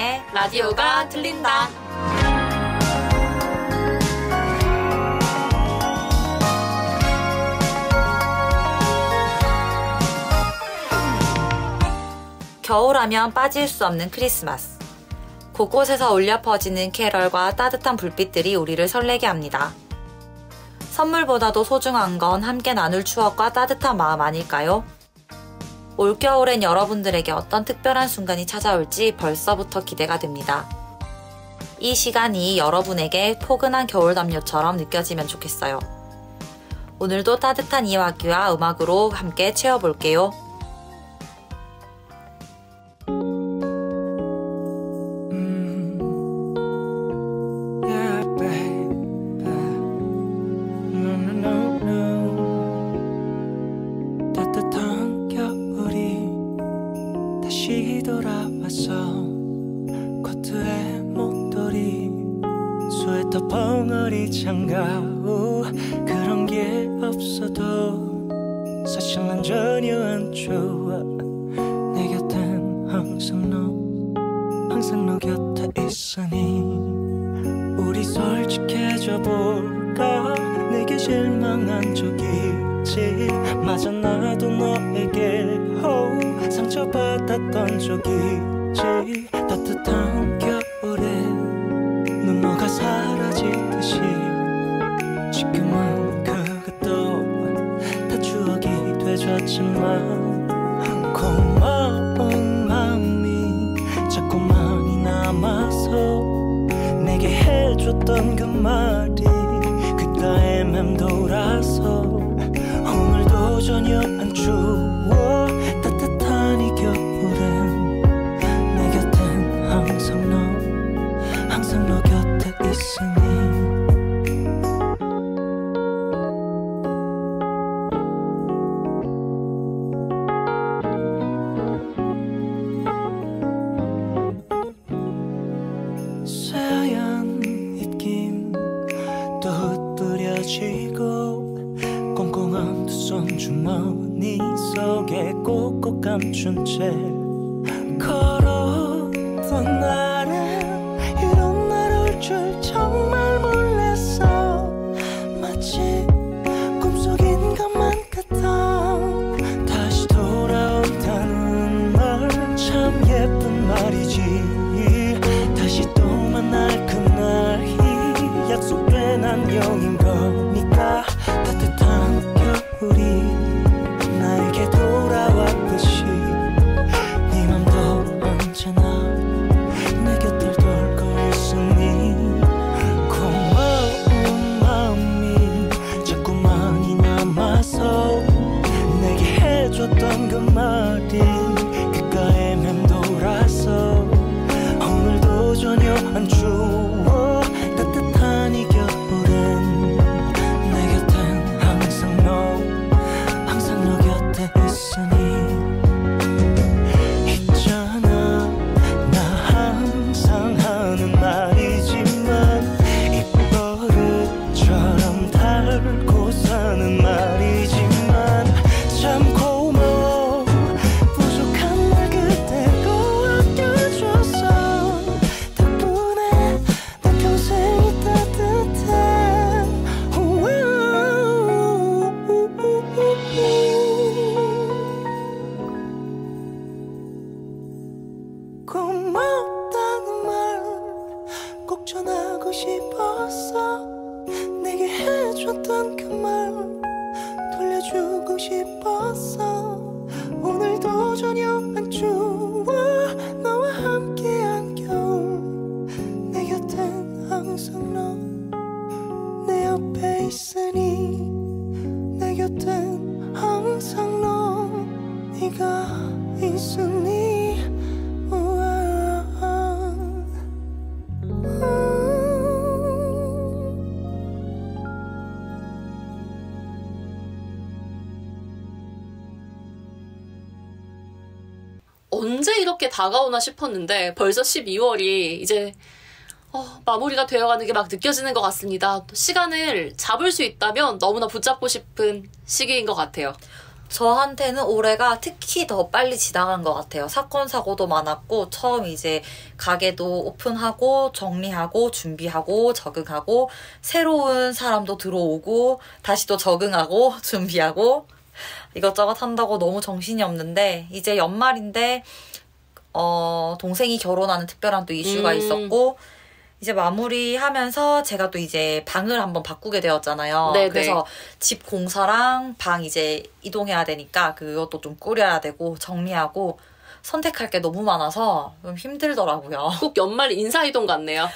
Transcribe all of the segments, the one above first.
이은경의 라디오가 들린다. 겨울하면 빠질 수 없는 크리스마스. 곳곳에서 울려 퍼지는 캐럴과 따뜻한 불빛들이 우리를 설레게 합니다. 선물보다도 소중한 건 함께 나눌 추억과 따뜻한 마음 아닐까요? 올겨울엔 여러분들에게 어떤 특별한 순간이 찾아올지 벌써부터 기대가 됩니다. 이 시간이 여러분에게 포근한 겨울 담요처럼 느껴지면 좋겠어요. 오늘도 따뜻한 이야기와 음악으로 함께 채워볼게요. 벙어리 장가오 그런 게 없어도 사실 난 전혀 안 좋아. 내 곁엔 항상 너 곁에 있으니 우리 솔직해져 볼까. 내게 실망한 적 있지. 맞아 나도 너에게 상처받았던 적 있지. 따뜻한 겨울에 너가 사라지듯이 지금은 그것도 다 추억이 되졌지만 고마운 마음이 자꾸 많이 남아서 내게 해줬던 그 말이 귓가에 맴돌아서 오늘도 전혀 안 추워. 따뜻한 이 겨울엔 내 곁엔 항상 너 곁에 있으니 새하얀 입김 또 흩뿌려지고 꽁꽁한 두 손 주머니 속에 꼭꼭 감춘 채 걸었던 날에 줄 정말 몰랐어. 마치 꿈속인 것만 같아. 다시 돌아온다는 말 참 예쁜 말이지. 다시 또 만날 그날이 약속된 안녕인 거니까. 따뜻한 겨울이 나에게 돌아왔듯이 네 맘도 언제나 내 곁을 돌고 있으니 고마운 마음이 자꾸 많이 남아서 내게 해줬던 그 말이 귓가에 맴돌아서 오늘도 전혀 안 추워. 따뜻한 이 겨울엔 내 곁엔 항상 너 곁에 있으니 있잖아. 나 항상 하는 말이지만 입버릇처럼 달고 사는 말이지만 참 고마워. 부족한 날 그대로 아껴줘서 덕분에 내 평생이 따뜻해. 고맙다는 말 꼭 전하고 싶었어. 내게 해줬던 그 말 돌려주고 싶었어. 오늘도 전혀 안 추워. 너와 함께한 겨울 내 곁엔 항상 너 내 옆에 있으니 내 곁엔 항상 너 네가 있으니 언제 이렇게 다가오나 싶었는데 벌써 12월이 이제 마무리가 되어가는 게 막 느껴지는 것 같습니다. 또 시간을 잡을 수 있다면 너무나 붙잡고 싶은 시기인 것 같아요. 저한테는 올해가 특히 더 빨리 지나간 것 같아요. 사건, 사고도 많았고, 처음 이제 가게도 오픈하고, 정리하고, 준비하고, 적응하고, 새로운 사람도 들어오고, 다시 또 적응하고, 준비하고, 이것저것 한다고 너무 정신이 없는데, 이제 연말인데, 동생이 결혼하는 특별한 또 이슈가 있었고, 이제 마무리하면서 제가 또 이제 방을 한번 바꾸게 되었잖아요. 네네. 그래서 집 공사랑 방 이제 이동해야 되니까 그것도 좀 꾸려야 되고 정리하고 선택할 게 너무 많아서 좀 힘들더라고요. 꼭 연말 인사이동 같네요.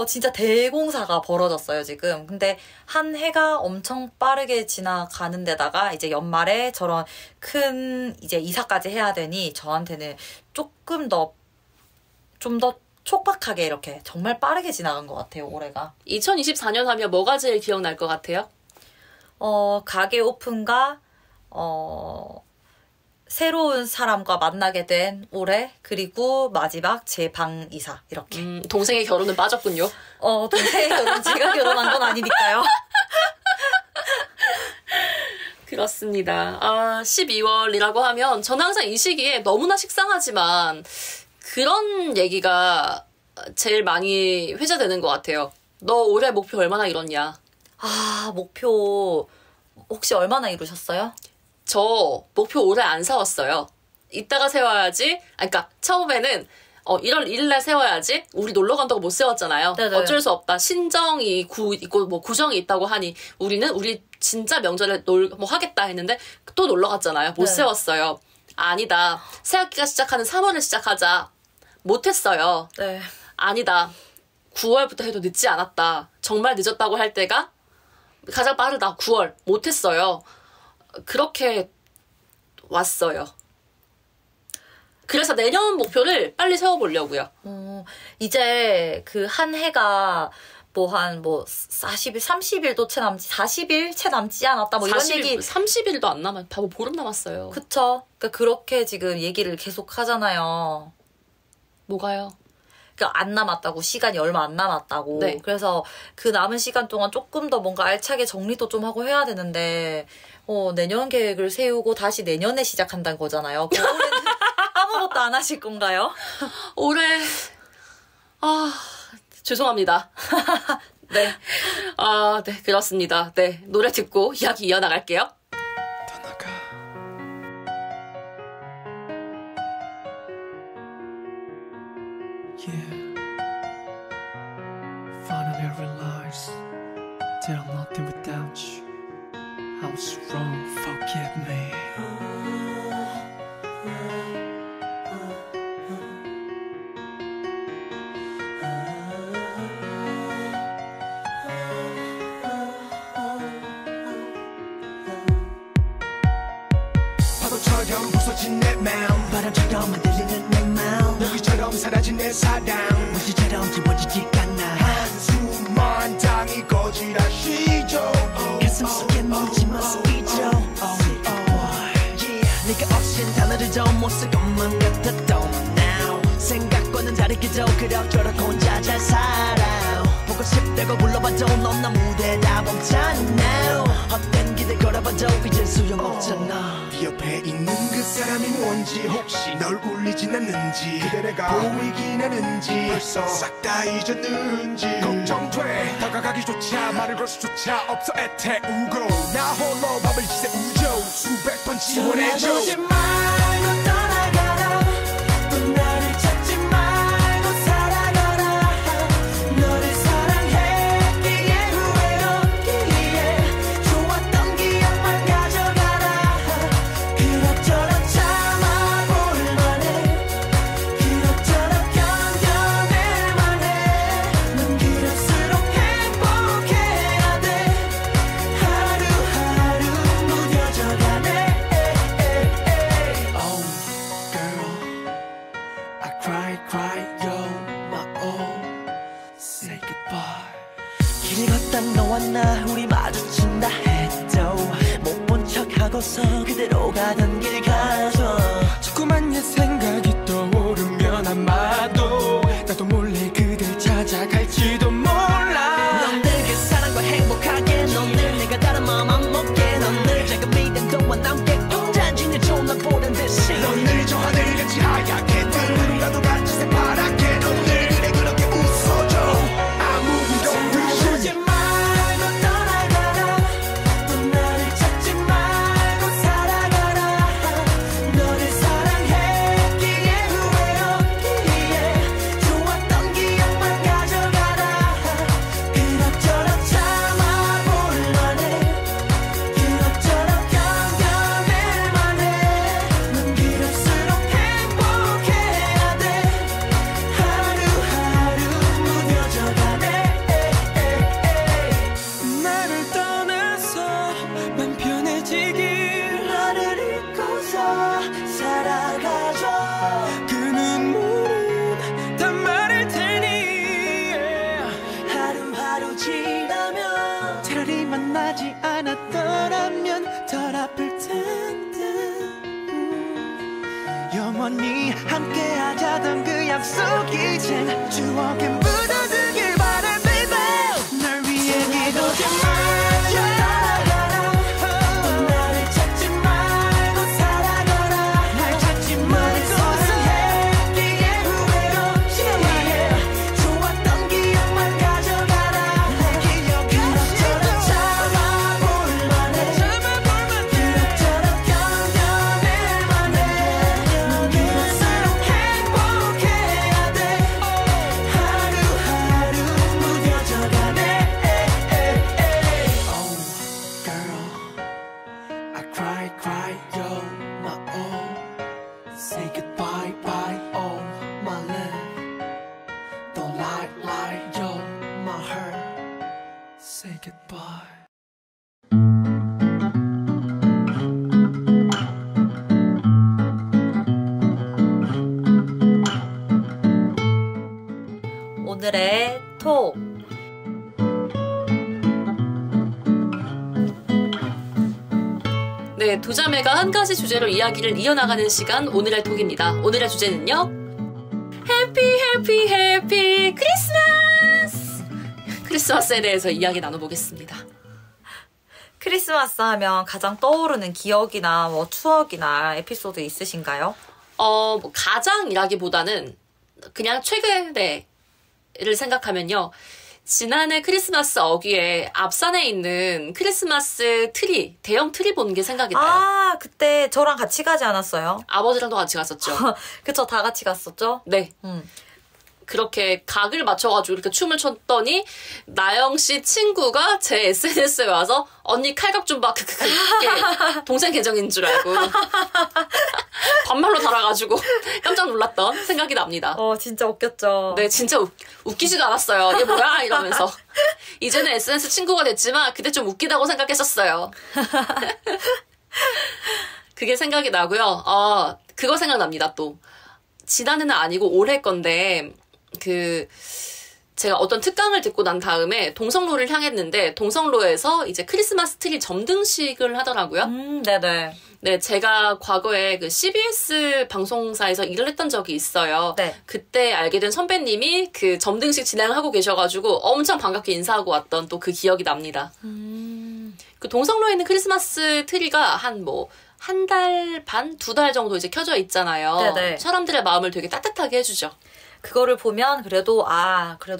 진짜 대공사가 벌어졌어요, 지금. 근데 한 해가 엄청 빠르게 지나가는 데다가 이제 연말에 저런 큰 이제 이사까지 해야 되니 저한테는 조금 더, 좀 더 촉박하게 이렇게 정말 빠르게 지나간 것 같아요, 올해가. 2024년 하면 뭐가 제일 기억날 것 같아요? 가게 오픈과, 새로운 사람과 만나게 된 올해, 그리고 마지막 제 방 이사, 이렇게. 동생의 결혼은 빠졌군요. 동생의 결혼, 제가 결혼한 건 아니니까요. 그렇습니다. 12월이라고 하면 저는 항상 이 시기에 너무나 식상하지만 그런 얘기가 제일 많이 회자되는 것 같아요. 너 올해 목표 얼마나 이뤘냐? 목표 혹시 얼마나 이루셨어요? 저 목표 올해 안 세웠어요. 이따가 세워야지. 그러니까 처음에는 1월 1일날 세워야지. 우리 놀러 간다고 못 세웠잖아요. 네네. 어쩔 수 없다. 신정이 있고 뭐 구정이 있다고 하니 우리 진짜 명절에 하겠다 했는데 또 놀러 갔잖아요. 못 네. 세웠어요. 아니다. 새학기가 시작하는 3월을 시작하자. 못했어요. 네. 아니다. 9월부터 해도 늦지 않았다. 정말 늦었다고 할 때가 가장 빠르다. 9월. 못했어요. 그렇게 왔어요. 그래서 내년 목표를 빨리 세워보려고요. 이제 그 한 해가 40일, 30일도 채 남지, 40일 채 남지 않았다, 뭐 이런 40일, 얘기. 30일도 안 남았, 바보 보름 남았어요. 그쵸. 그러니까 그렇게 지금 얘기를 계속 하잖아요. 뭐가요? 그러니까 안 남았다고, 시간이 얼마 안 남았다고. 네. 그래서 그 남은 시간 동안 조금 더 뭔가 알차게 정리도 좀 하고 해야 되는데, 내년 계획을 세우고 다시 내년에 시작한다는 거잖아요. 올해는 아무것도 안 하실 건가요? 올해, 죄송합니다. 네. 네, 그렇습니다. 네, 노래 듣고 이야기 이어나갈게요. 떠나가 Yeah Finally realize that I'm nothing without you I was wrong, forgive me 파도처럼 부서진 내 마음 바람처럼 흔들리는 내 마음 너희처럼 사라진 내 사랑 무시처럼 지워지지 않아 한숨만 당이 거지라시죠 가슴속에 묻지마 스피죠 네가 없인 단어를 더 못 쓸 것만 같았던 now 생각과는 다르게도 그럭저럭 혼자 잘 살아 보고 싶다고 불러봐도 넌 나 무대다 멈췄나 헛된 기대 걸어봐도 이젠 소용없잖아 네 옆에 있는 그 사람이 뭔지 혹시 널 울리진 않는지 그대 내가 보이긴 하는지 벌써 싹 다 잊었는지 걱정돼 다가가기조차 말을 걸 수조차 없어 애태우고 나 홀로 밤을 지새우죠 수백 번 지원해줘 돌아보지 말고 떠나가라 또 나를 찾지 말고 살아가라 너를 사랑했기에 후회였기에 좋았던 기억만 가져가라 그럭저럭 참아볼 만해 그럭저럭 견뎌낼 만해 넌 그럴수록 행복해야 돼 하루하루 무뎌져가네 Oh girl I cry you're my all Say goodbye 길 걷다 너와 나 우리 마주친다 해도 못 본 척하고서 그대로 가던 길 가죠 자꾸만 옛 생각이 떠오르면 아마도 나도 몰래 그댈 찾아갈지도 몰라 넌 늘 그 사랑과 행복하게 넌 늘 내가 다른 마음 안 먹게 넌 늘 작은 미련 동안 함께 혼자 않았더라면 덜 아플 텐데 영원히 함께하자던 그 약속 이젠 추억에 묻어두길 바래 baby 널 위해 기도해 나를 찾지 말고 살아가라 날 찾지 말고 소생했기에 후회가 없지 좋았던 기억만 가져가라 내 기억 그럭저럭 잡아볼만해 그럭저럭 견뎌낼만해 넌 그럴수록 행복해야 돼 하루하루 무뎌져가네 Oh girl I cry yo my all Say goodbye bye oh my love Don't lie yo my heart Say goodbye 오늘의 톡. 네, 두 자매가 한 가지 주제로 이야기를 이어나가는 시간 오늘의 톡입니다. 오늘의 주제는요. 해피 크리스마스! 크리스마스에 대해서 이야기 나눠보겠습니다. 크리스마스 하면 가장 떠오르는 기억이나 뭐 추억이나 에피소드 있으신가요? 뭐 가장이라기보다는 그냥 최근에를 생각하면요. 지난해 크리스마스 어귀에 앞산에 있는 크리스마스 트리, 대형 트리 본 게 생각이 나요. 아, 그때 저랑 같이 가지 않았어요? 아버지랑도 같이 갔었죠. 그쵸, 다 같이 갔었죠? 네. 그렇게 각을 맞춰가지고 이렇게 춤을 췄더니 나영 씨 친구가 제 SNS에 와서 언니 칼각 좀 봐. 그게 동생 계정인 줄 알고 반말로 달아가지고 깜짝 놀랐던 생각이 납니다. 진짜 웃겼죠. 네, 진짜 웃기지도 않았어요. 얘 뭐야? 이러면서. 이제는 SNS 친구가 됐지만 그때 좀 웃기다고 생각했었어요. 그게 생각이 나고요. 그거 생각납니다. 또 지난해는 아니고 올해 건데 제가 어떤 특강을 듣고 난 다음에 동성로를 향했는데 동성로에서 이제 크리스마스 트리 점등식을 하더라고요. 네네. 네, 제가 과거에 그 CBS 방송사에서 일을 했던 적이 있어요. 네. 그때 알게 된 선배님이 그 점등식 진행하고 계셔가지고 엄청 반갑게 인사하고 왔던 또 그 기억이 납니다. 그 동성로에 있는 크리스마스 트리가 한 달 반, 2달 정도 이제 켜져 있잖아요. 네네. 사람들의 마음을 되게 따뜻하게 해주죠. 그거를 보면 그래도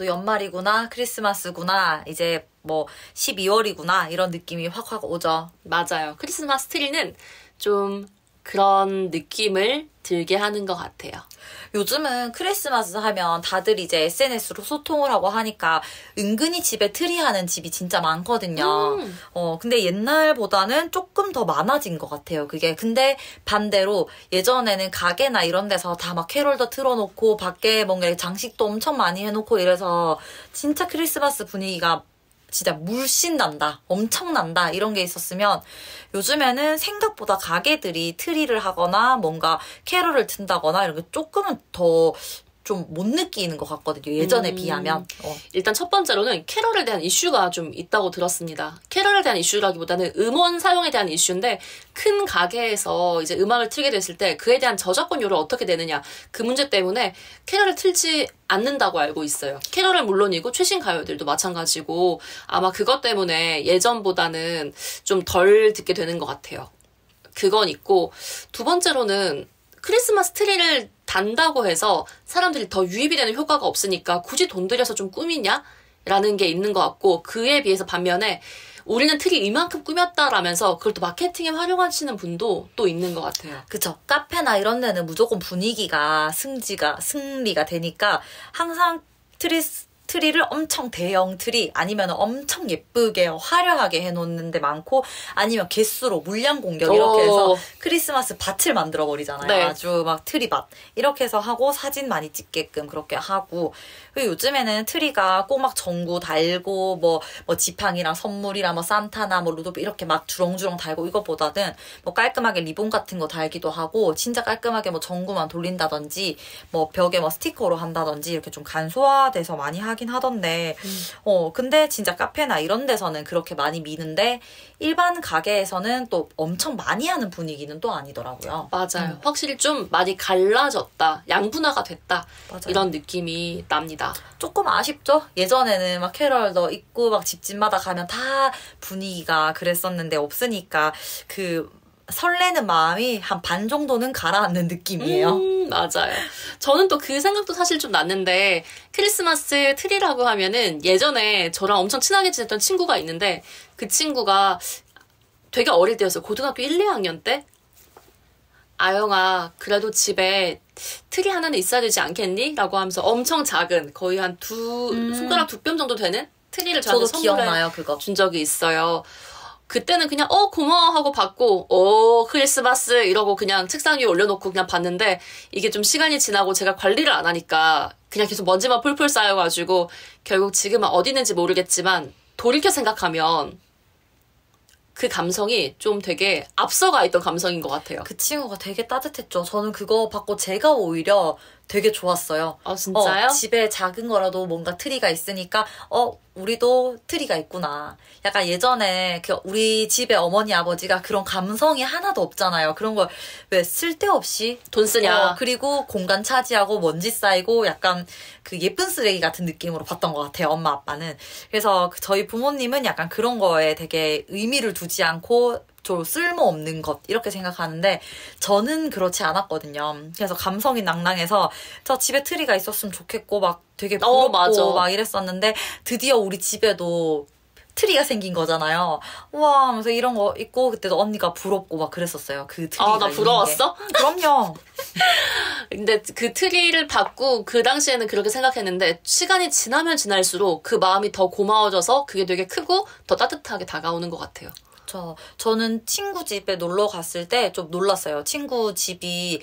연말이구나, 크리스마스구나, 이제 뭐 12월이구나 이런 느낌이 확 오죠. 맞아요. 크리스마스 트리는 좀 그런 느낌을 들게 하는 것 같아요. 요즘은 크리스마스 하면 다들 이제 SNS로 소통을 하고 하니까 은근히 집에 트리 하는 집이 진짜 많거든요. 근데 옛날보다는 조금 더 많아진 것 같아요, 그게. 근데 반대로 예전에는 가게나 이런 데서 다 막 캐롤도 틀어놓고 밖에 뭔가 장식도 엄청 많이 해놓고 이래서 진짜 크리스마스 분위기가 진짜 물씬 난다, 엄청난다 이런 게 있었으면 요즘에는 생각보다 가게들이 트리를 하거나 뭔가 캐롤을 튼다거나 이런 게 조금은 더 좀 못 느끼는 것 같거든요. 예전에 비하면. 일단 첫 번째로는 캐럴에 대한 이슈가 좀 있다고 들었습니다. 캐럴에 대한 이슈라기보다는 음원 사용에 대한 이슈인데 큰 가게에서 이제 음악을 틀게 됐을 때 그에 대한 저작권료를 어떻게 내느냐 그 문제 때문에 캐럴을 틀지 않는다고 알고 있어요. 캐럴은 물론이고 최신 가요들도 마찬가지고 아마 그것 때문에 예전보다는 좀 덜 듣게 되는 것 같아요. 그건 있고 두 번째로는 크리스마스 트리를 단다고 해서 사람들이 더 유입이 되는 효과가 없으니까 굳이 돈 들여서 좀 꾸미냐? 라는 게 있는 것 같고 그에 비해서 반면에 우리는 트리 이만큼 꾸몄다라면서 그걸 또 마케팅에 활용하시는 분도 또 있는 것 같아요. 그쵸. 카페나 이런 데는 무조건 분위기가 승리가 되니까 항상 트리를 엄청 대형 트리 아니면 엄청 예쁘게 화려하게 해놓는 데 많고 아니면 개수로 물량 공격 이렇게 해서 크리스마스 밭을 만들어 버리잖아요. 네. 아주 막 트리밭 이렇게 해서 하고 사진 많이 찍게끔 그렇게 하고 그리고 요즘에는 트리가 꼭 막 전구 달고 뭐 지팡이랑 선물이랑 뭐 산타나 뭐 루돌프 이렇게 막 주렁주렁 달고 이거보다는 뭐 깔끔하게 리본 같은 거 달기도 하고 진짜 깔끔하게 뭐 전구만 돌린다든지 뭐 벽에 뭐 스티커로 한다든지 이렇게 좀 간소화돼서 많이 하긴 하던데 근데 진짜 카페나 이런 데서는 그렇게 많이 미는데 일반 가게에서는 또 엄청 많이 하는 분위기는 또 아니더라고요. 맞아요. 확실히 좀 많이 갈라졌다. 양분화가 됐다. 맞아요. 이런 느낌이 납니다. 조금 아쉽죠? 예전에는 막 캐럴도 있고 막 집집마다 가면 다 분위기가 그랬었는데 없으니까 그 설레는 마음이 한 반 정도는 가라앉는 느낌이에요. 맞아요. 저는 또 그 생각도 사실 좀 났는데 크리스마스 트리라고 하면은 예전에 저랑 엄청 친하게 지냈던 친구가 있는데 그 친구가 되게 어릴 때였어요. 고등학교 1, 2학년 때 아영아 그래도 집에 트리 하나는 있어야 되지 않겠니? 라고 하면서 엄청 작은 거의 한 손가락 두 뼘 정도 되는 트리를 저한테 저도 기억나요, 그거. 선물해 준 적이 있어요. 그때는 그냥 고마워 하고 받고 크리스마스 이러고 그냥 책상 위에 올려놓고 그냥 봤는데 이게 좀 시간이 지나고 제가 관리를 안 하니까 그냥 계속 먼지만 풀풀 쌓여가지고 결국 지금은 어디 있는지 모르겠지만 돌이켜 생각하면 그 감성이 좀 되게 앞서가 있던 감성인 것 같아요. 그 친구가 되게 따뜻했죠. 저는 그거 받고 제가 오히려 되게 좋았어요. 아, 진짜요? 집에 작은 거라도 뭔가 트리가 있으니까 우리도 트리가 있구나. 약간 예전에 우리 집에 어머니 아버지가 그런 감성이 하나도 없잖아요. 그런 걸 왜 쓸데없이 돈 쓰냐. 그리고 공간 차지하고 먼지 쌓이고 약간 그 예쁜 쓰레기 같은 느낌으로 봤던 것 같아요. 엄마 아빠는. 그래서 저희 부모님은 약간 그런 거에 되게 의미를 두지 않고 좀 쓸모없는 것 이렇게 생각하는데 저는 그렇지 않았거든요. 그래서 감성이 낭낭해서 저 집에 트리가 있었으면 좋겠고 막 되게 부럽고 맞아. 막 이랬었는데 드디어 우리 집에도 트리가 생긴 거잖아요. 우와 하면서 이런 거 있고 그때도 언니가 부럽고 막 그랬었어요. 그 트리가 나 부러웠어? 그럼요. 근데 그 트리를 받고 그 당시에는 그렇게 생각했는데 시간이 지나면 지날수록 그 마음이 더 고마워져서 그게 되게 크고 더 따뜻하게 다가오는 것 같아요. 저는 친구 집에 놀러 갔을 때 좀 놀랐어요. 친구 집이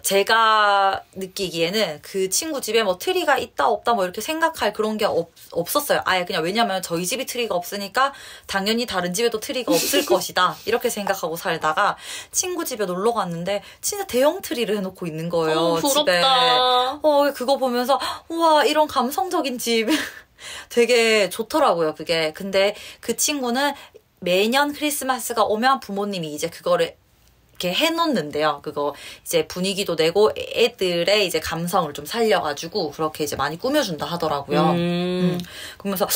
제가 느끼기에는 그 친구 집에 뭐 트리가 있다 없다 뭐 이렇게 생각할 그런 게 없었어요. 아예 그냥 왜냐면 저희 집이 트리가 없으니까 당연히 다른 집에도 트리가 없을 것이다 이렇게 생각하고 살다가 친구 집에 놀러 갔는데 진짜 대형 트리를 해놓고 있는 거예요. 부럽다. 집에. 그거 보면서 우와 이런 감성적인 집 되게 좋더라고요, 그게. 근데 그 친구는 매년 크리스마스가 오면 부모님이 이제 그거를 이렇게 해놓는데요. 그거 이제 분위기도 내고 애들의 이제 감성을 좀 살려가지고 그렇게 이제 많이 꾸며준다 하더라고요. 그러면서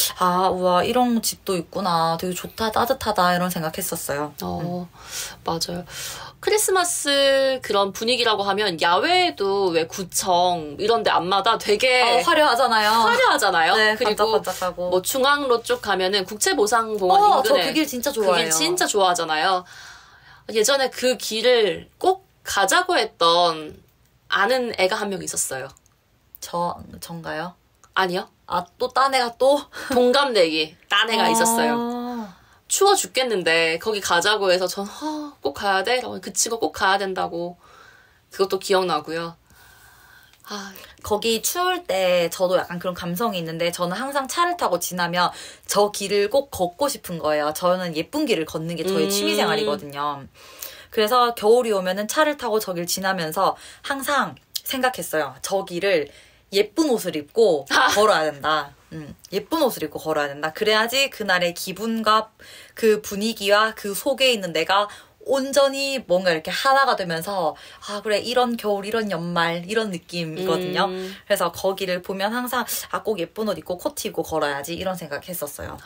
우와 이런 집도 있구나. 되게 좋다, 따뜻하다 이런 생각했었어요. 맞아요. 크리스마스 그런 분위기라고 하면 야외에도 왜 구청 이런 데 앞마다 되게 화려하잖아요. 네, 그리고 반짝반짝하고. 뭐 중앙로 쪽 가면은 국채보상공원 인근에 저 그 길 진짜 좋아해요. 그 길 진짜 좋아하잖아요. 예전에 그 길을 꼭 가자고 했던 아는 애가 한 명 있었어요. 전가요? 아니요. 또 딴 애가 또? 동갑내기 딴 애가 있었어요. 추워 죽겠는데 거기 가자고 해서 전 꼭 가야 돼? 그 친구 꼭 가야 된다고. 그것도 기억나고요. 거기 추울 때 저도 약간 그런 감성이 있는데 저는 항상 차를 타고 지나면 저 길을 꼭 걷고 싶은 거예요. 저는 예쁜 길을 걷는 게 저의 취미생활이거든요. 그래서 겨울이 오면은 차를 타고 저 길 지나면서 항상 생각했어요. 저 길을 예쁜 옷을 입고 걸어야 된다. 예쁜 옷을 입고 걸어야 된다. 그래야지 그날의 기분과 그 분위기와 그 속에 있는 내가 온전히 뭔가 이렇게 하나가 되면서 그래 이런 겨울 이런 연말 이런 느낌이거든요. 그래서 거기를 보면 항상 꼭 예쁜 옷 입고 코트 입고 걸어야지 이런 생각했었어요.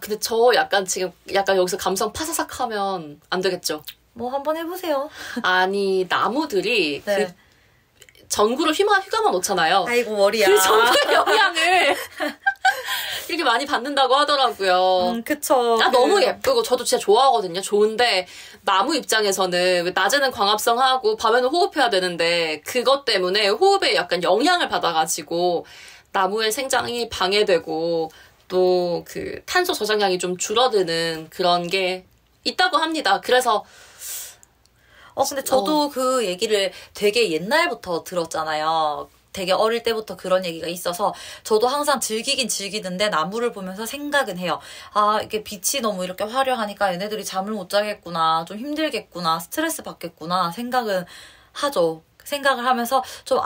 근데 저 약간 지금 약간 여기서 감성 파사삭 하면 안 되겠죠? 뭐 한번 해보세요. 아니 나무들이 네. 그 전구를 휘감아 놓잖아요. 아이고 머리야. 그 전구의 영향을 이렇게 많이 받는다고 하더라고요. 그쵸. 너무 예쁘고 저도 진짜 좋아하거든요. 좋은데 나무 입장에서는 낮에는 광합성하고 밤에는 호흡해야 되는데 그것 때문에 호흡에 약간 영향을 받아가지고 나무의 생장이 방해되고 또 그 탄소 저장량이 좀 줄어드는 그런 게 있다고 합니다. 그래서 근데 저도 그 얘기를 되게 옛날부터 들었잖아요. 되게 어릴 때부터 그런 얘기가 있어서 저도 항상 즐기긴 즐기는데 나무를 보면서 생각은 해요. 아, 이게 빛이 너무 이렇게 화려하니까 얘네들이 잠을 못 자겠구나, 좀 힘들겠구나, 스트레스 받겠구나 생각은 하죠. 생각을 하면서 좀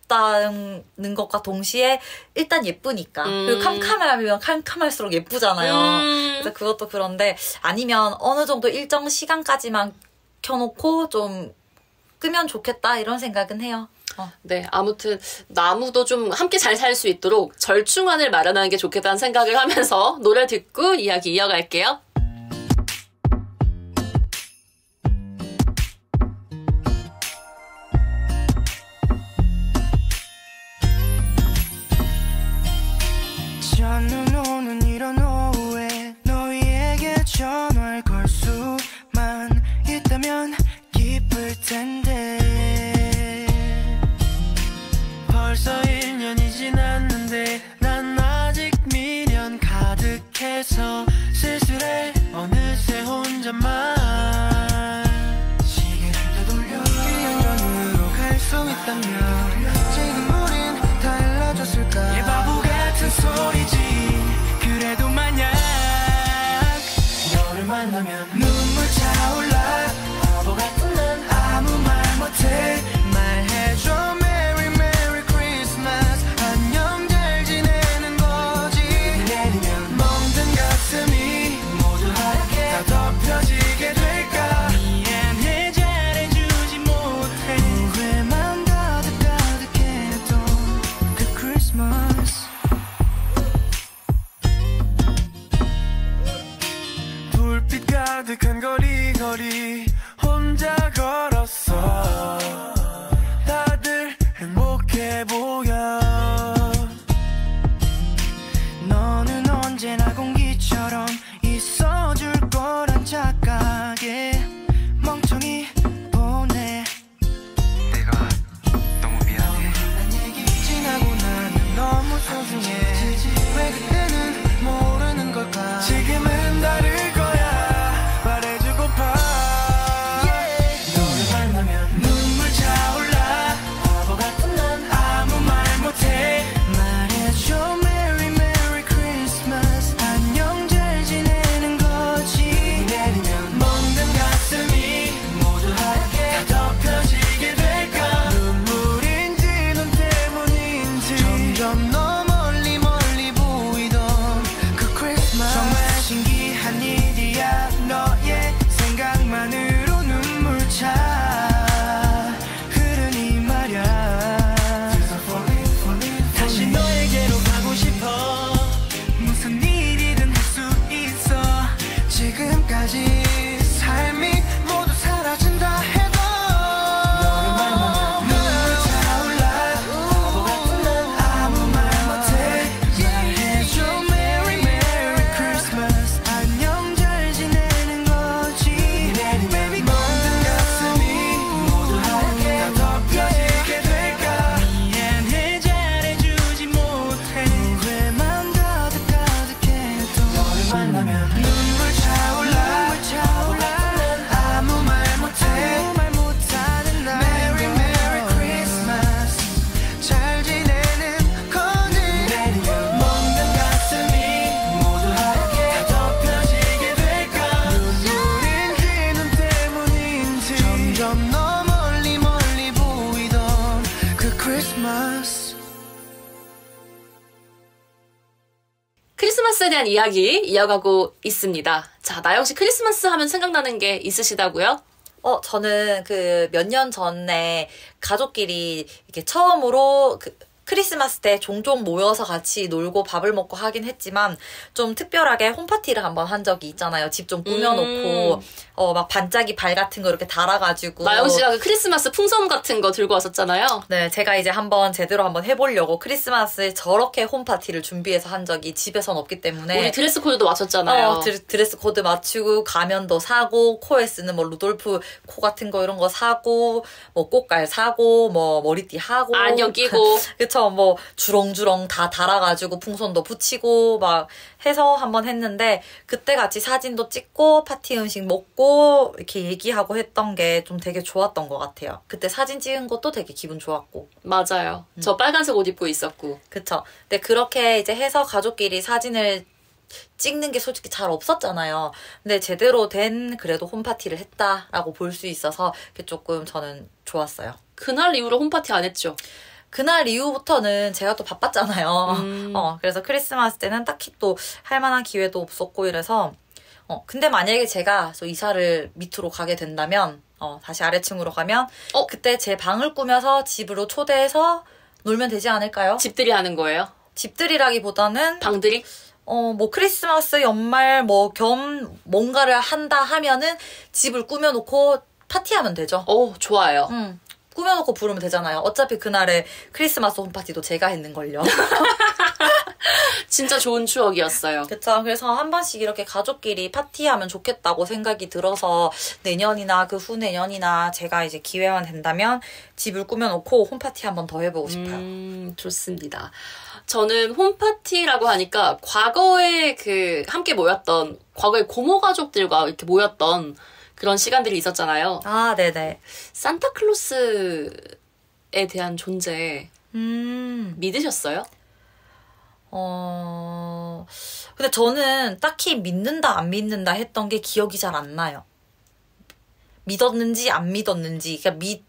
안타깝다는 것과 동시에 일단 예쁘니까. 그리고 캄캄하면 캄캄할수록 예쁘잖아요. 그래서 그것도 그런데 아니면 어느 정도 일정 시간까지만 켜놓고 좀 끄면 좋겠다 이런 생각은 해요. 네, 아무튼 나무도 좀 함께 잘 살 수 있도록 절충안을 마련하는 게 좋겠다는 생각을 하면서 노래 듣고 이야기 이어갈게요. 저는 오는 이런 오후에 너희에게 전화를 걸 수만 있다면 기쁠 텐데 벌써 1년이 지났는데 난 아직 미련 가득해서 쓸쓸해 어느새 혼자만 시계를 되돌려 1년 전으로 갈 수 있다면 지금 우린 달라졌을까 이 바보 같은 소리지 그래도 만약 너를 만나면 눈물 차올라 바보 같은 난 아무 말 못해 말해줘 Merry Merry Christmas 안녕 잘 지내는 거지 내리면 멍든 가슴이 모두 하얗게 다 덮여지게 될까 미안해 잘해주지 못해 후회만 가득했던 그 크리스마스 불빛 가득한 거리 혼자 걸었어 다들 행복해 보여 너는 언제나 공기처럼 있어줄 거란 착각에 멍청이 보내 내가 너무 미안해 지나고 나면 너무 소중해 왜 그때는 모르는 걸까 지금은 다를 거야 말해주고파 너를 만나면 눈물 차올라 바보 같은 난 아무 말 못해 말해줘 Merry Merry Christmas 안녕 잘 지내는 거지 내리면 멍든 가슴이 모두 하얗게 다 덮여지게 될까 눈물인지 눈 때문인지 점점 너 멀리 보이던 그 크리스마스 정말 신기한 일이야 너의 생각만으로 눈물 차 흐르니 말야 다시 너에게로 가고 싶어 무슨 일이든 할 수 있어 지금까지 삶이 모두 사라진다 해도 너를 만나면 눈물 차올라 바보 같은 난 아무 말 못해 말해줘 Merry Merry Christmas 안녕 잘 지내는 거지 Baby 멍든 가슴이 모두 하얗게 다 덮여지게 될까 미안해 잘해주지 못해 후회만 가득했던 너를 만나면 눈물 차올라 난 아무 말 못하는 날 Merry Merry Christmas 잘 지내는 거지 멍든 가슴이 모두 하얗게 다 덮여지게 될까 눈물인지 눈 때문인지 점점 너 멀리 보이던 그 크리스마스 크리스마스에 대한 이야기 이어가고 있습니다. 자, 나영 씨 크리스마스 하면 생각나는 게 있으시다고요? 저는 그 몇 년 전에 가족끼리 이렇게 처음으로 크리스마스 때 종종 모여서 같이 놀고 밥을 먹고 하긴 했지만 좀 특별하게 홈파티를 한번 한 적이 있잖아요. 집 좀 꾸며놓고 막 반짝이 발 같은 거 이렇게 달아가지고 나영 씨가 그 크리스마스 풍선 같은 거 들고 왔었잖아요. 네, 제가 이제 제대로 한번 해보려고 크리스마스에 저렇게 홈파티를 준비해서 한 적이 집에선 없기 때문에 우리 드레스 코드도 맞췄잖아요. 드레스 코드 맞추고 가면도 사고 코에 쓰는 뭐 루돌프 코 같은 거 이런 거 사고 뭐 꽃갈 사고 뭐 머리띠 하고 안경 끼고 그쵸. 그쵸. 뭐 주렁주렁 다 달아가지고 풍선도 붙이고 막 해서 한번 했는데 그때 같이 사진도 찍고 파티 음식 먹고 이렇게 얘기하고 했던 게 좀 되게 좋았던 것 같아요. 그때 사진 찍은 것도 되게 기분 좋았고. 맞아요. 저 빨간색 옷 입고 있었고. 그쵸. 근데 그렇게 이제 해서 가족끼리 사진을 찍는 게 솔직히 잘 없었잖아요. 근데 제대로 된 그래도 홈파티를 했다라고 볼 수 있어서 그게 조금 저는 좋았어요. 그날 이후로 홈파티 안 했죠? 그날 이후부터는 제가 또 바빴잖아요. 그래서 크리스마스 때는 딱히 또 할 만한 기회도 없었고 이래서 근데 만약에 제가 또 이사를 밑으로 가게 된다면 다시 아래층으로 가면 그때 제 방을 꾸며서 집으로 초대해서 놀면 되지 않을까요? 집들이 하는 거예요? 집들이라기보다는 방들이? 뭐 크리스마스 연말 뭐 겸 뭔가를 한다 하면은 집을 꾸며놓고 파티하면 되죠. 좋아요. 꾸며놓고 부르면 되잖아요. 어차피 그날에 크리스마스 홈파티도 제가 했는걸요. 진짜 좋은 추억이었어요. 그쵸. 그래서 한 번씩 이렇게 가족끼리 파티하면 좋겠다고 생각이 들어서 내년이나 그 후내년이나 제가 이제 기회만 된다면 집을 꾸며놓고 홈파티 한 번 더 해보고 싶어요. 좋습니다. 저는 홈파티라고 하니까 과거에 함께 모였던, 과거의 고모 가족들과 이렇게 모였던 그런 시간들이 있었잖아요. 아, 네네. 산타클로스에 대한 존재 믿으셨어요? 근데 저는 딱히 믿는다 안 믿는다 했던 게 기억이 잘 안 나요. 믿었는지 안 믿었는지. 그러니까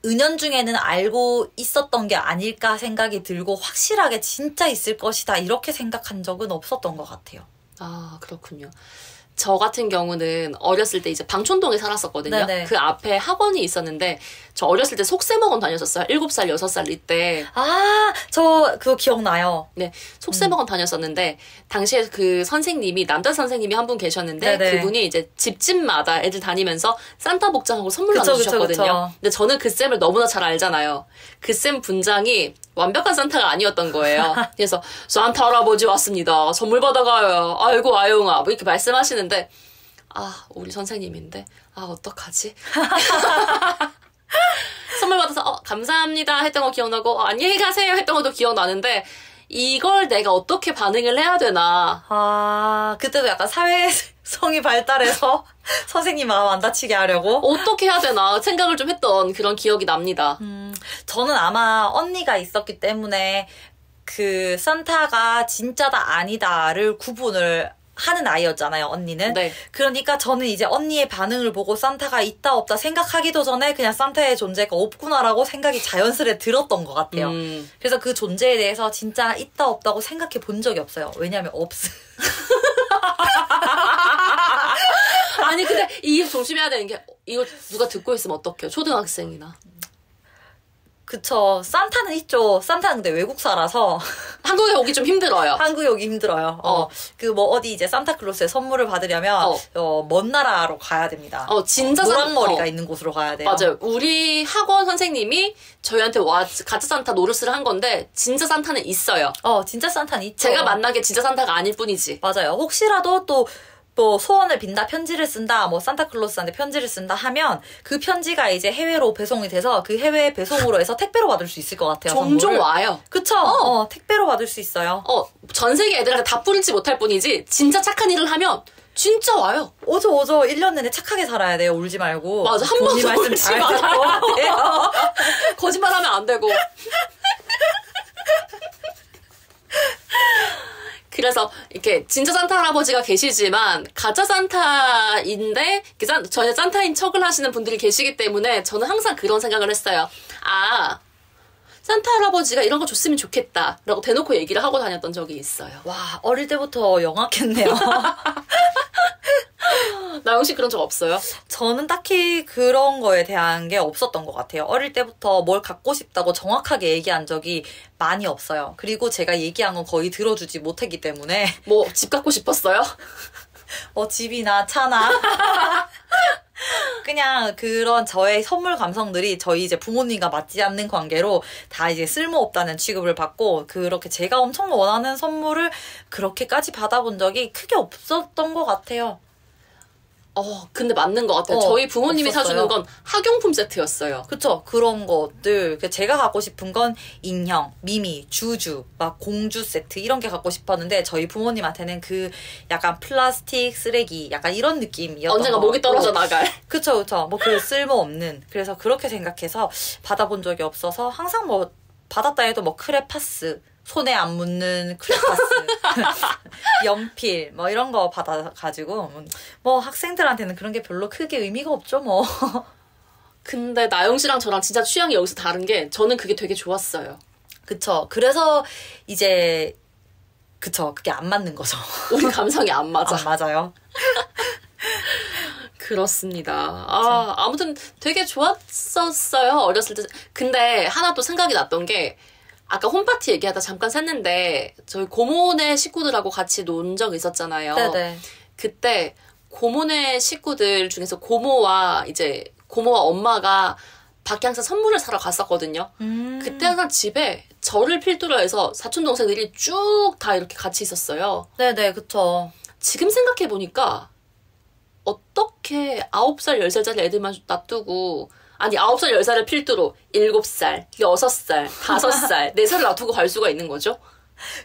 은연중에는 알고 있었던 게 아닐까 생각이 들고 확실하게 진짜 있을 것이다 이렇게 생각한 적은 없었던 것 같아요. 아, 그렇군요. 저 같은 경우는 어렸을 때 이제 방촌동에 살았었거든요. 네네. 그 앞에 학원이 있었는데 저 어렸을 때 속세먹원 다녔었어요. 7살, 6살 이때. 아, 저 그거 기억나요. 네, 속세먹원 다녔었는데 당시에 그 선생님이, 남자 선생님이 한 분 계셨는데 네네. 그분이 이제 집집마다 애들 다니면서 산타 복장하고 선물 그쵸, 나눠주셨거든요. 그쵸. 근데 저는 그 쌤을 너무나 잘 알잖아요. 그 쌤 분장이 완벽한 산타가 아니었던 거예요. 그래서 산타 할아버지 왔습니다. 선물 받아가요. 아이고 아영아 뭐 이렇게 말씀하시는데 우리 선생님인데 어떡하지? 선물 받아서 감사합니다 했던 거 기억나고 안녕히 가세요 했던 것도 기억나는데 이걸 내가 어떻게 반응을 해야 되나. 그때도 약간 사회성이 발달해서 선생님 마음 안 다치게 하려고 어떻게 해야 되나 생각을 좀 했던 그런 기억이 납니다. 저는 아마 언니가 있었기 때문에 그 산타가 진짜다 아니다를 구분을 하는 아이였잖아요, 언니는. 네. 그러니까 저는 이제 언니의 반응을 보고 산타가 있다 없다 생각하기도 전에 그냥 산타의 존재가 없구나라고 생각이 자연스레 들었던 것 같아요. 그래서 그 존재에 대해서 진짜 있다 없다고 생각해 본 적이 없어요. 왜냐하면 아니 근데 이게 조심해야 되는 게 이거 누가 듣고 있으면 어떡해요? 초등학생이나. 그쵸. 산타는 있죠. 산타는 근데 외국사라서 한국에 오기 좀 힘들어요. 한국에 오기 힘들어요. 그 뭐 어디 이제 산타클로스에 선물을 받으려면 먼 나라로 가야 됩니다. 진짜 노랑머리가 있는 곳으로 가야 돼요. 맞아요. 우리 학원 선생님이 저희한테 가짜 산타 노릇을 한 건데 진짜 산타는 있어요. 진짜 산타는 있죠. 제가 만난 게 진짜 산타가 아닐 뿐이지. 맞아요. 혹시라도 또 소원을 빈다, 편지를 쓴다, 뭐 산타클로스한테 편지를 쓴다 하면 그 편지가 이제 해외로 배송이 돼서 그 해외 배송으로 해서 택배로 받을 수 있을 것 같아요. 종종 선물을. 와요. 그쵸? 택배로 받을 수 있어요. 전 세계 애들한테 다 뿌리지 못할 뿐이지 진짜 착한 일을 하면 진짜 와요. 오죠. 1년 내내 착하게 살아야 돼요. 울지 말고. 맞아. 한 번도 말씀 울지 잘 말아야 돼요. 거짓말하면 안 되고. 그래서 이렇게 진짜 산타 할아버지가 계시지만 가짜 산타인데 전혀 산타인 척을 하시는 분들이 계시기 때문에 저는 항상 그런 생각을 했어요. 산타 할아버지가 이런 거 줬으면 좋겠다 라고 대놓고 얘기를 하고 다녔던 적이 있어요. 와, 어릴 때부터 영악했네요. 나영 씨 그런 적 없어요? 저는 딱히 그런 거에 대한 게 없었던 것 같아요. 어릴 때부터 뭘 갖고 싶다고 정확하게 얘기한 적이 많이 없어요. 그리고 제가 얘기한 건 거의 들어주지 못했기 때문에 뭐 집 갖고 싶었어요? 집이나 차나 그냥 그런 저의 선물 감성들이 저희 이제 부모님과 맞지 않는 관계로 다 이제 쓸모없다는 취급을 받고 그렇게 제가 엄청 원하는 선물을 그렇게까지 받아본 적이 크게 없었던 것 같아요. 근데 맞는 것 같아요. 저희 부모님이 없었어요. 사주는 건 학용품 세트였어요. 그쵸. 그런 것들. 제가 갖고 싶은 건 인형, 미미, 주주, 막 공주 세트 이런 게 갖고 싶었는데 저희 부모님한테는 그 약간 플라스틱 쓰레기 약간 이런 느낌이었던 언젠가 거 목이 떨어져 같고. 나갈. 그쵸. 뭐 그 쓸모없는. 그래서 그렇게 생각해서 받아본 적이 없어서 항상 뭐 받았다 해도 뭐 크레파스, 손에 안 묻는 크레파스, 연필 뭐 이런 거 받아가지고 뭐 학생들한테는 그런 게 별로 크게 의미가 없죠 뭐. 근데 나영 씨랑 저랑 진짜 취향이 여기서 다른 게 저는 그게 되게 좋았어요. 그쵸. 그래서 이제 그쵸. 그게 안 맞는 거죠. 우리 감성이 안 맞아. 안 맞아요. 그렇습니다. 아무튼 되게 좋았었어요. 어렸을 때. 근데 하나 또 생각이 났던 게 아까 홈파티 얘기하다 잠깐 샜는데 저희 고모네 식구들하고 같이 논 적 있었잖아요. 네네. 그때 고모네 식구들 중에서 고모와 엄마가 밖에 항상 선물을 사러 갔었거든요. 그때 항상 집에 저를 필두로 해서 사촌 동생들이 쭉 다 이렇게 같이 있었어요. 네네, 그쵸. 지금 생각해 보니까 어떻게 9살, 10살짜리 애들만 놔두고, 아니 9살, 10살을 필두로 7살, 6살, 5살, 4살을 놔두고 갈 수가 있는 거죠?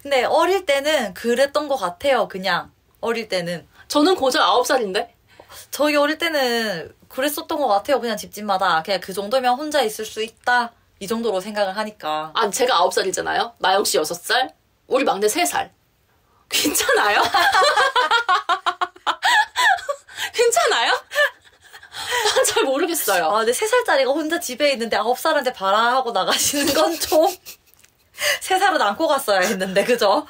근데 어릴 때는 그랬던 것 같아요. 그냥 어릴 때는. 저는 고작 9살인데? 저희 어릴 때는 그랬었던 것 같아요. 그냥 집집마다 그냥 그 정도면 혼자 있을 수 있다 이 정도로 생각을 하니까. 아니 제가 9살이잖아요. 나영 씨 6살, 우리 막내 3살. 괜찮아요? 괜찮아요? 난 잘 모르겠어요. 근데 3살짜리가 혼자 집에 있는데 9살한테 봐라 하고 나가시는 건 좀 3살은 안고 갔어야 했는데, 그죠?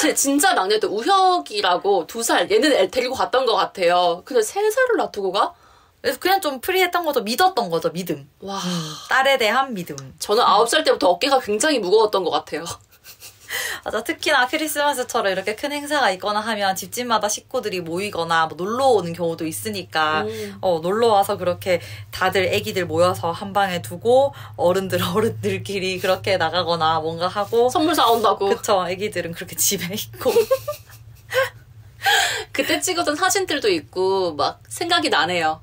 제 진짜 막내도 우혁이라고 2살, 얘는 애 데리고 갔던 것 같아요. 근데 3살을 놔두고 가? 그래서 그냥 좀 프리했던 거죠. 믿었던 거죠, 믿음. 와. 딸에 대한 믿음. 저는 9살 때부터 어깨가 굉장히 무거웠던 것 같아요. 맞아. 특히나 크리스마스처럼 이렇게 큰 행사가 있거나 하면 집집마다 식구들이 모이거나 뭐 놀러 오는 경우도 있으니까 놀러 와서 그렇게 다들 애기들 모여서 한 방에 두고 어른들끼리 그렇게 나가거나 뭔가 하고 선물 사온다고. 그쵸. 애기들은 그렇게 집에 있고 그때 찍었던 사진들도 있고 막 생각이 나네요.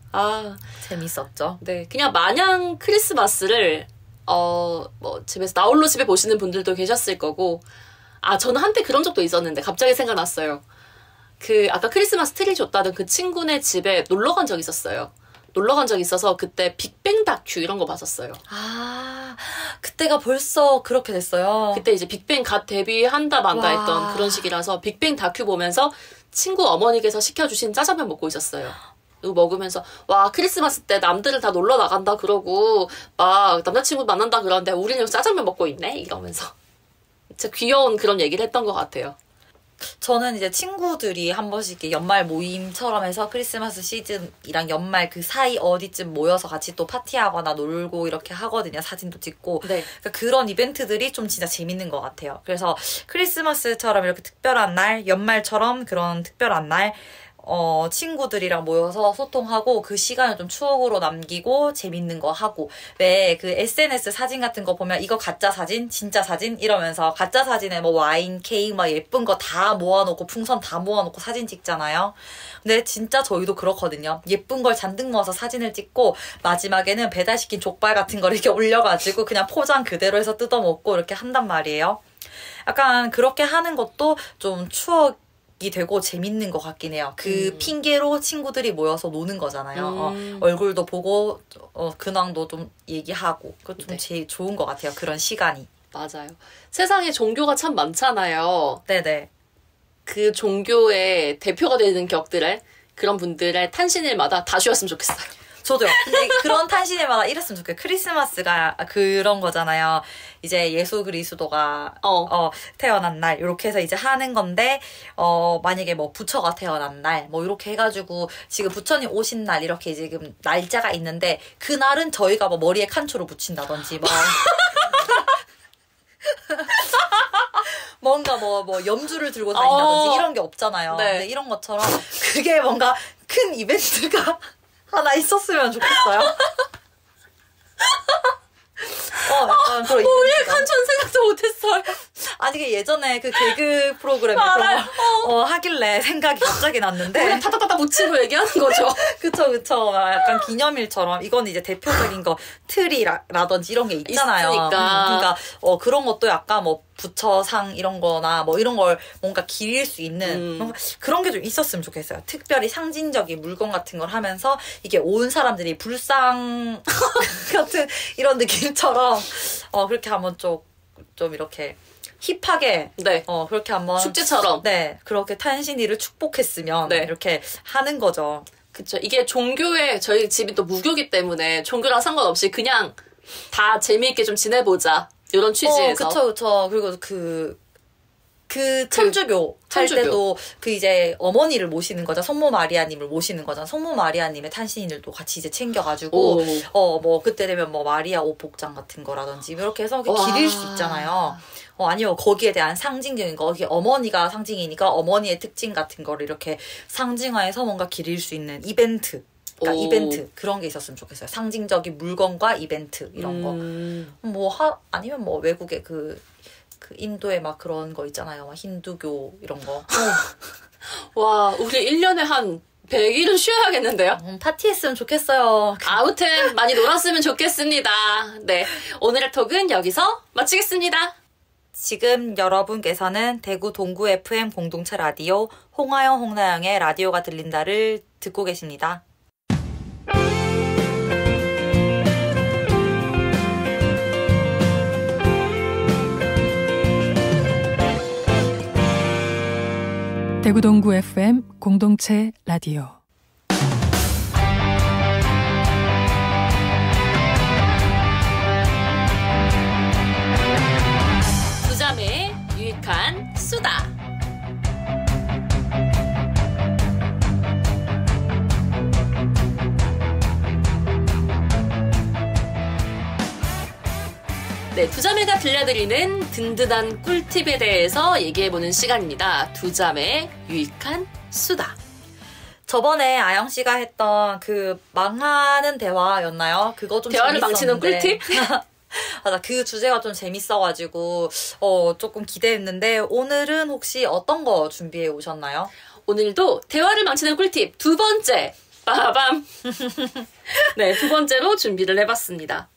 재밌었죠. 네, 그냥 마냥 크리스마스를 집에서 나홀로 집에 보시는 분들도 계셨을 거고, 저는 한때 그런 적도 있었는데, 갑자기 생각났어요. 아까 크리스마스 트리 줬다던 그 친구네 집에 놀러 간 적 있었어요. 놀러 간 적 있어서 그때 빅뱅 다큐 이런 거 봤었어요. 그때가 벌써 그렇게 됐어요. 그때 이제 빅뱅 갓 데뷔한다 만다 와. 했던 그런 시기라서 빅뱅 다큐 보면서 친구 어머니께서 시켜주신 짜장면 먹고 있었어요. 이거 먹으면서 와 크리스마스 때 남들은 다 놀러 나간다 그러고 막 남자친구 만난다 그러는데 우리는 여기서 짜장면 먹고 있네 이러면서 진짜 귀여운 그런 얘기를 했던 것 같아요. 저는 이제 친구들이 한 번씩 이렇게 연말 모임처럼 해서 크리스마스 시즌이랑 연말 그 사이 어디쯤 모여서 같이 또 파티하거나 놀고 이렇게 하거든요. 사진도 찍고. 네. 그러니까 그런 이벤트들이 좀 진짜 재밌는 것 같아요. 그래서 크리스마스처럼 이렇게 특별한 날, 연말처럼 그런 특별한 날 친구들이랑 모여서 소통하고 그 시간을 좀 추억으로 남기고 재밌는 거 하고 왜 그 SNS 사진 같은 거 보면 이거 가짜 사진, 진짜 사진 이러면서 가짜 사진에 뭐 와인, 케이크 막 예쁜 거 다 모아놓고 풍선 다 모아놓고 사진 찍잖아요. 근데 진짜 저희도 그렇거든요. 예쁜 걸 잔뜩 모아서 사진을 찍고 마지막에는 배달시킨 족발 같은 걸 이렇게 올려가지고 그냥 포장 그대로 해서 뜯어먹고 이렇게 한단 말이에요. 약간 그렇게 하는 것도 좀 추억이 되고 재밌는 것 같긴 해요. 그 핑계로 친구들이 모여서 노는 거잖아요. 얼굴도 보고 근황도 좀 얘기하고 그거 좀 네. 제일 좋은 것 같아요. 그런 시간이. 맞아요. 세상에 종교가 참 많잖아요. 네네. 그 종교의 대표가 되는 격들의 그런 분들의 탄신일마다 다 쉬었으면 좋겠어요. 저도요. 근데 그런 탄신일마다 이랬으면 좋겠어요. 크리스마스가 그런 거잖아요. 이제 예수 그리스도가 태어난 날 이렇게 해서 이제 하는 건데 만약에 뭐 부처가 태어난 날 뭐 이렇게 해가지고 지금 부처님 오신 날 이렇게 지금 날짜가 있는데 그날은 저희가 뭐 머리에 칸초를 붙인다든지 뭐 뭔가 뭐 염주를 들고 다닌다든지 이런 게 없잖아요. 네. 근데 이런 것처럼 그게 뭔가 큰 이벤트가 하나 있었으면 좋겠어요. 약간 그런 머리에 이벤트가. 칸천 생각도 못했어요. 아니 이게 예전에 그 개그 프로그램에 그런 거 하길래 생각이 갑자기 났는데. 타타타타 붙이고 얘기하는 거죠. 그쵸. 약간 기념일처럼. 이건 이제 대표적인 거, 트리라든지 이런 게 있잖아요. 그러니까, 그런 것도 약간 뭐, 부처상 이런 거나 뭐 이런 걸 뭔가 기릴 수 있는 그런 게 좀 있었으면 좋겠어요. 특별히 상징적인 물건 같은 걸 하면서 이게 온 사람들이 불상 같은 이런 느낌처럼 그렇게 한번 좀 이렇게 힙하게 네. 그렇게 한번 축제처럼 네 그렇게 탄신일을 축복했으면 네. 이렇게 하는 거죠. 그쵸. 이게 종교에 저희 집이 또 무교기 때문에 종교랑 상관없이 그냥 다 재미있게 좀 지내보자. 이런 취지에서. 그쵸. 그리고 천주교 할 때도 그 이제 어머니를 모시는 거죠. 성모 마리아님을 모시는 거잖아. 성모 마리아님의 탄신일도 같이 이제 챙겨가지고 뭐 그때 되면 뭐 마리아 옷 복장 같은 거라든지 이렇게 해서 기릴 수 있잖아요. 아니면 거기에 대한 상징적인 거, 거기 어머니가 상징이니까 어머니의 특징 같은 거를 이렇게 상징화해서 뭔가 기릴 수 있는 이벤트. 그러니까 이벤트 그런 게 있었으면 좋겠어요. 상징적인 물건과 이벤트 이런 거. 아니면 뭐 외국의 그 인도에 막 그런 거 있잖아요. 막 힌두교 이런 거. 와, 우리 1년에 한 100일은 쉬어야겠는데요? 파티했으면 좋겠어요. 아무튼 많이 놀았으면 좋겠습니다. 네, 오늘의 톡은 여기서 마치겠습니다. 지금 여러분께서는 대구 동구 FM 공동체 라디오 홍하영 홍나영의 라디오가 들린다를 듣고 계십니다. 대구 동구 FM 공동체 라디오 두 자매의 유익한 수다. 네, 두 자매가 들려드리는 든든한 꿀팁에 대해서 얘기해보는 시간입니다. 두 자매의 유익한 수다. 저번에 아영 씨가 했던 그 망하는 대화였나요? 그거 좀 대화를 재밌었는데. 망치는 꿀팁? 맞아, 그 주제가 좀 재밌어가지고 조금 기대했는데 오늘은 혹시 어떤 거 준비해 오셨나요? 오늘도 대화를 망치는 꿀팁 두 번째 빠밤. 네, 두 번째로 준비를 해봤습니다.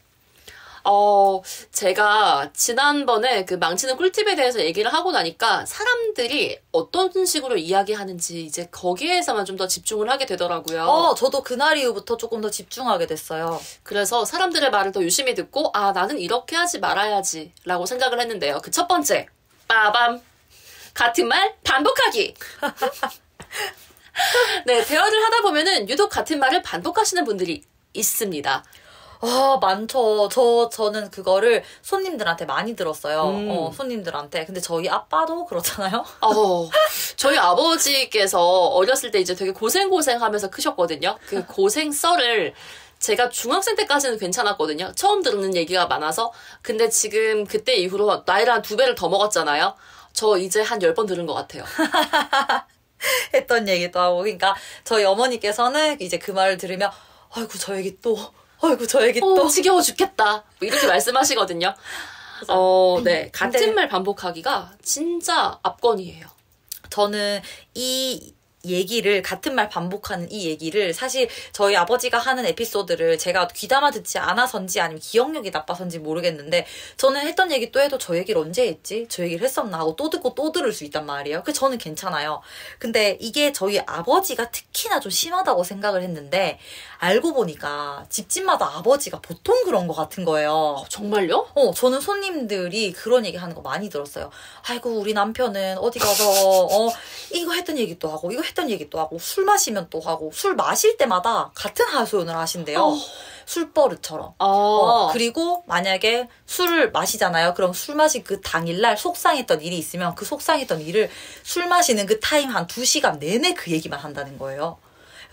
제가 지난번에 그 망치는 꿀팁에 대해서 얘기를 하고 나니까 사람들이 어떤 식으로 이야기하는지 이제 거기에서만 좀 더 집중을 하게 되더라고요. 저도 그날 이후부터 조금 더 집중하게 됐어요. 그래서 사람들의 말을 더 유심히 듣고 나는 이렇게 하지 말아야지 라고 생각을 했는데요. 그 첫 번째, 빠밤. 같은 말 반복하기. 네, 대화를 하다 보면은 유독 같은 말을 반복하시는 분들이 있습니다. 많죠. 저는 그거를 손님들한테 많이 들었어요. 손님들한테. 근데 저희 아빠도 그렇잖아요? 저희 아버지께서 어렸을 때 이제 되게 고생하면서 크셨거든요. 그 고생 썰을 제가 중학생 때까지는 괜찮았거든요. 처음 듣는 얘기가 많아서. 근데 지금 그때 이후로 나이를 한 2배를 더 먹었잖아요. 저 이제 한 10번 들은 것 같아요. 했던 얘기도 하고. 그러니까 저희 어머니께서는 이제 그 말을 들으면 아이고 저 얘기 또 지겨워 죽겠다. 뭐 이렇게 말씀하시거든요. 네. 같은 말 반복하기가 진짜 압권이에요. 저는 이 얘기를 같은 말 반복하는 이 얘기를 사실 저희 아버지가 하는 에피소드를 제가 귀담아 듣지 않아서인지 아니면 기억력이 나빠서인지 모르겠는데 저는 했던 얘기 또 해도 저 얘기를 언제 했지? 저 얘기를 했었나 하고 또 듣고 또 들을 수 있단 말이에요. 그래서 저는 괜찮아요. 근데 이게 저희 아버지가 특히나 좀 심하다고 생각을 했는데 알고 보니까 집집마다 아버지가 보통 그런 것 같은 거예요. 정말요? 저는 손님들이 그런 얘기 하는 거 많이 들었어요. 아이고 우리 남편은 어디 가서 이거 했던 얘기 또 하고 이거 했던 얘기 또 하고 술 마시면 또 하고 술 마실 때마다 같은 하소연을 하신대요. 술버릇처럼. 그리고 만약에 술을 마시잖아요. 그럼 술 마신 그 당일날 속상했던 일이 있으면 그 속상했던 일을 술 마시는 그 타임 한 2시간 내내 그 얘기만 한다는 거예요.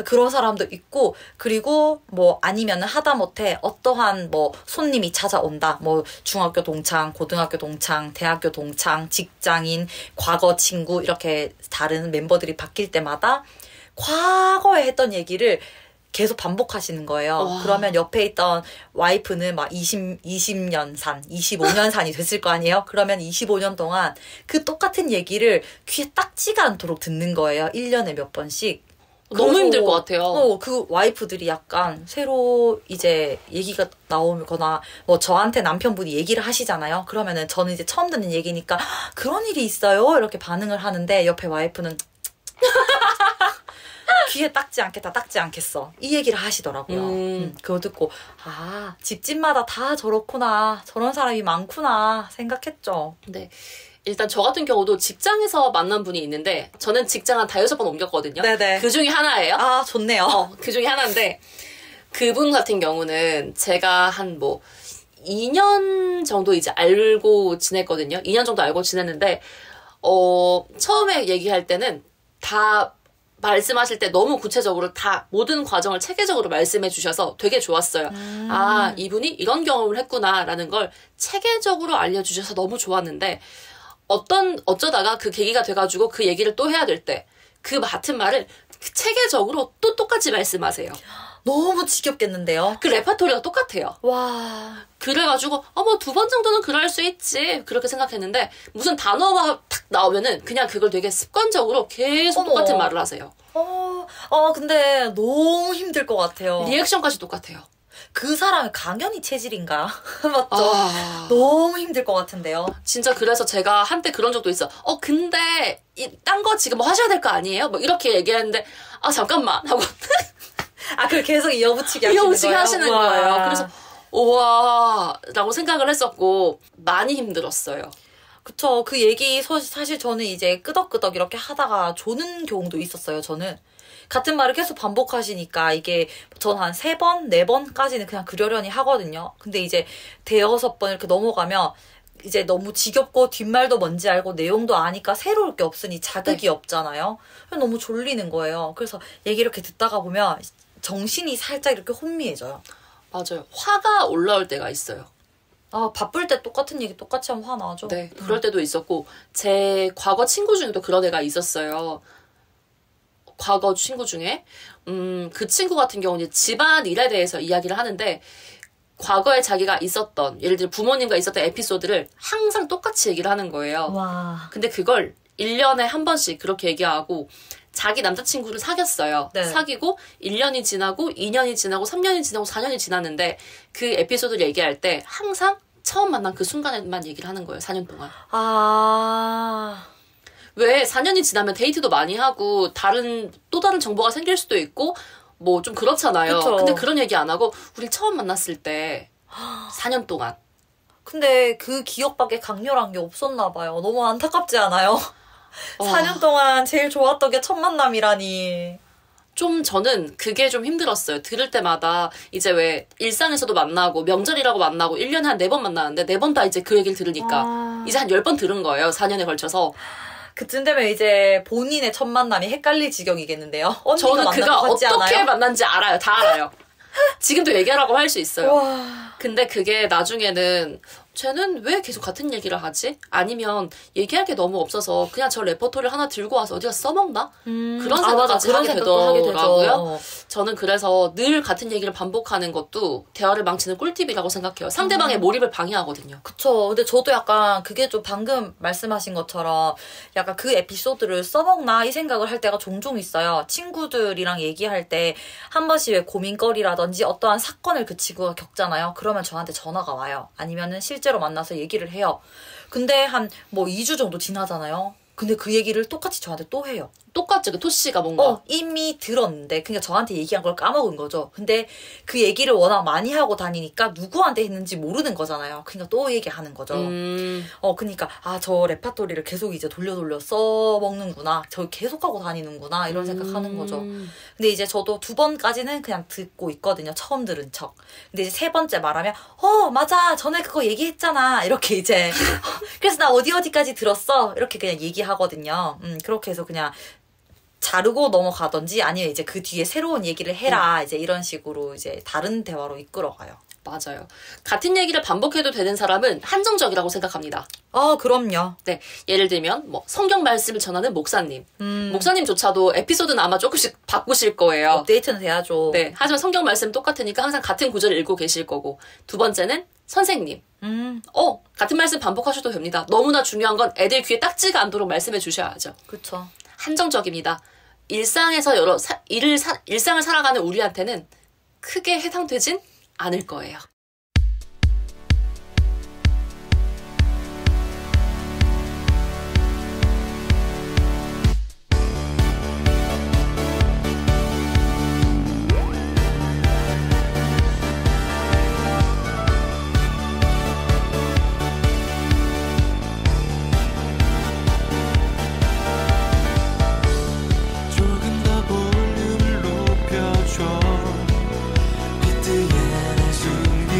그런 사람도 있고, 그리고 뭐 아니면은 하다못해 어떠한 뭐 손님이 찾아온다. 뭐 중학교 동창, 고등학교 동창, 대학교 동창, 직장인, 과거 친구 이렇게 다른 멤버들이 바뀔 때마다 과거에 했던 얘기를 계속 반복하시는 거예요. 와. 그러면 옆에 있던 와이프는 막 20년 산, 25년 산이 됐을 거 아니에요? 그러면 25년 동안 그 똑같은 얘기를 귀에 딱지가 않도록 듣는 거예요. 1년에 몇 번씩. 너무 힘들 것 같아요. 그 와이프들이 약간 새로 이제 얘기가 나오거나 뭐 저한테 남편분이 얘기를 하시잖아요. 그러면은 저는 이제 처음 듣는 얘기니까 그런 일이 있어요? 이렇게 반응을 하는데 옆에 와이프는 귀에 닦지 않겠다, 닦지 않겠어. 이 얘기를 하시더라고요. 그거 듣고, 아, 집집마다 다 저렇구나. 저런 사람이 많구나. 생각했죠. 네. 일단 저 같은 경우도 직장에서 만난 분이 있는데, 저는 직장 한 5-6번 옮겼거든요. 네네. 그 중에 하나예요. 아, 좋네요. 그 중에 하나인데, 그분 같은 경우는 제가 한 2년 정도 이제 알고 지냈거든요. 2년 정도 알고 지냈는데, 처음에 얘기할 때는 다 말씀하실 때 너무 구체적으로 다 모든 과정을 체계적으로 말씀해 주셔서 되게 좋았어요. 아, 이분이 이런 경험을 했구나라는 걸 체계적으로 알려주셔서 너무 좋았는데 어쩌다가 그 계기가 돼가지고 그 얘기를 또 해야 될 때 그 같은 말을 체계적으로 또 똑같이 말씀하세요. 너무 지겹겠는데요? 그 레파토리가 똑같아요. 와. 그래가지고 뭐 2번 정도는 그럴 수 있지 그렇게 생각했는데 무슨 단어가 탁 나오면은 그냥 그걸 되게 습관적으로 계속 어머. 똑같은 말을 하세요. 근데 너무 힘들 것 같아요. 리액션까지 똑같아요. 그 사람의 강연이 체질인가? 맞죠? 아. 너무 힘들 것 같은데요. 진짜 그래서 제가 한때 그런 적도 있어. 근데 딴 거 지금 뭐 하셔야 될 거 아니에요? 뭐 이렇게 얘기했는데 잠깐만 하고 그걸 계속 이어붙이게 하시는 거예요? 이어붙이게 하시는 우와. 거예요. 그래서 우와 라고 생각을 했었고 많이 힘들었어요. 그쵸. 그 얘기 사실 저는 이제 끄덕끄덕 이렇게 하다가 조는 경우도 있었어요. 저는 같은 말을 계속 반복하시니까 이게 전 한 3번, 4번까지는 그냥 그러려니 하거든요. 근데 이제 5-6번 이렇게 넘어가면 이제 너무 지겹고 뒷말도 뭔지 알고 내용도 아니까 새로울 게 없으니 자극이 없잖아요. 너무 졸리는 거예요. 그래서 얘기 이렇게 듣다가 보면 정신이 살짝 이렇게 혼미해져요. 맞아요. 화가 올라올 때가 있어요. 바쁠 때 똑같은 얘기 똑같이 하면 화 나죠. 네, 그럴 때도 있었고 제 과거 친구 중에도 그런 애가 있었어요. 과거 친구 중에 그 친구 같은 경우는 집안 일에 대해서 이야기를 하는데 과거에 자기가 있었던 예를 들어 부모님과 있었던 에피소드를 항상 똑같이 얘기를 하는 거예요. 와. 근데 그걸 1년에 한 번씩 그렇게 얘기하고 자기 남자친구를 사귀었어요. 네. 사귀고 1년이 지나고 2년이 지나고 3년이 지나고 4년이 지났는데 그 에피소드를 얘기할 때 항상 처음 만난 그 순간에만 얘기를 하는 거예요. 4년 동안. 왜 4년이 지나면 데이트도 많이 하고 또 다른 정보가 생길 수도 있고 뭐 좀 그렇잖아요. 그쵸. 근데 그런 얘기 안 하고 우리 처음 만났을 때 4년 동안. 근데 그 기억밖에 강렬한 게 없었나 봐요. 너무 안타깝지 않아요? 4년 동안 제일 좋았던 게 첫 만남이라니. 좀 저는 그게 좀 힘들었어요. 들을 때마다 이제 왜 일상에서도 만나고 명절이라고 만나고 1년에 한 4번 만나는데 4번 다 이제 그 얘기를 들으니까 이제 한 10번 들은 거예요. 4년에 걸쳐서. 그쯤 되면 이제 본인의 첫 만남이 헷갈릴 지경이겠는데요. 언니가 저는 그가 만난 거 같지 어떻게 않아요? 만난지 알아요. 다 알아요. 지금도 얘기하라고 할 수 있어요. 와. 근데 그게 나중에는 쟤는 왜 계속 같은 얘기를 하지? 아니면 얘기할 게 너무 없어서 그냥 저 레퍼토리를 하나 들고 와서 어디가 써먹나? 그런 생각까지 그런 하게 생각도 하게 되더라고요. 되죠. 저는 그래서 늘 같은 얘기를 반복하는 것도 대화를 망치는 꿀팁이라고 생각해요. 상대방의 몰입을 방해하거든요. 그쵸. 근데 저도 약간 그게 좀 방금 말씀하신 것처럼 약간 그 에피소드를 써먹나 이 생각을 할 때가 종종 있어요. 친구들이랑 얘기할 때 한 번씩 왜 고민거리라든지 어떠한 사건을 그 친구가 겪잖아요. 그러면 저한테 전화가 와요. 아니면은 실제로 만나서 얘기를 해요. 근데 한 2주 정도 지나잖아요. 근데 그 얘기를 똑같이 저한테 또 해요. 똑같죠. 그 토씨가 뭔가. 이미 들었는데 그러니까 저한테 얘기한 걸 까먹은 거죠. 근데 그 얘기를 워낙 많이 하고 다니니까 누구한테 했는지 모르는 거잖아요. 그러니까 또 얘기하는 거죠. 그러니까 저 레파토리를 계속 이제 돌려 써먹는구나. 저 계속 하고 다니는구나. 이런 생각하는 거죠. 근데 이제 저도 2번까지는 그냥 듣고 있거든요. 처음 들은 척. 근데 이제 3번째 말하면 맞아. 전에 그거 얘기했잖아. 이렇게 이제 그래서 나 어디까지 들었어. 이렇게 그냥 얘기하거든요. 그렇게 해서 그냥 자르고 넘어가든지 아니면 이제 그 뒤에 새로운 얘기를 해라. 이제 이런 식으로 이제 다른 대화로 이끌어가요. 맞아요. 같은 얘기를 반복해도 되는 사람은 한정적이라고 생각합니다. 그럼요. 네, 예를 들면 뭐 성경 말씀을 전하는 목사님. 목사님조차도 에피소드는 아마 조금씩 바꾸실 거예요. 업데이트는 돼야죠. 네, 하지만 성경 말씀 똑같으니까 항상 같은 구절을 읽고 계실 거고. 두 번째는 선생님. 같은 말씀 반복하셔도 됩니다. 너무나 중요한 건 애들 귀에 딱지가 않도록 말씀해 주셔야죠. 그쵸. 한정적입니다. 일상에서 일상을 살아가는 우리한테는 크게 해당되진 않을 거예요. 조금 더 볼륨을 높여줘 비트에 날 숨겨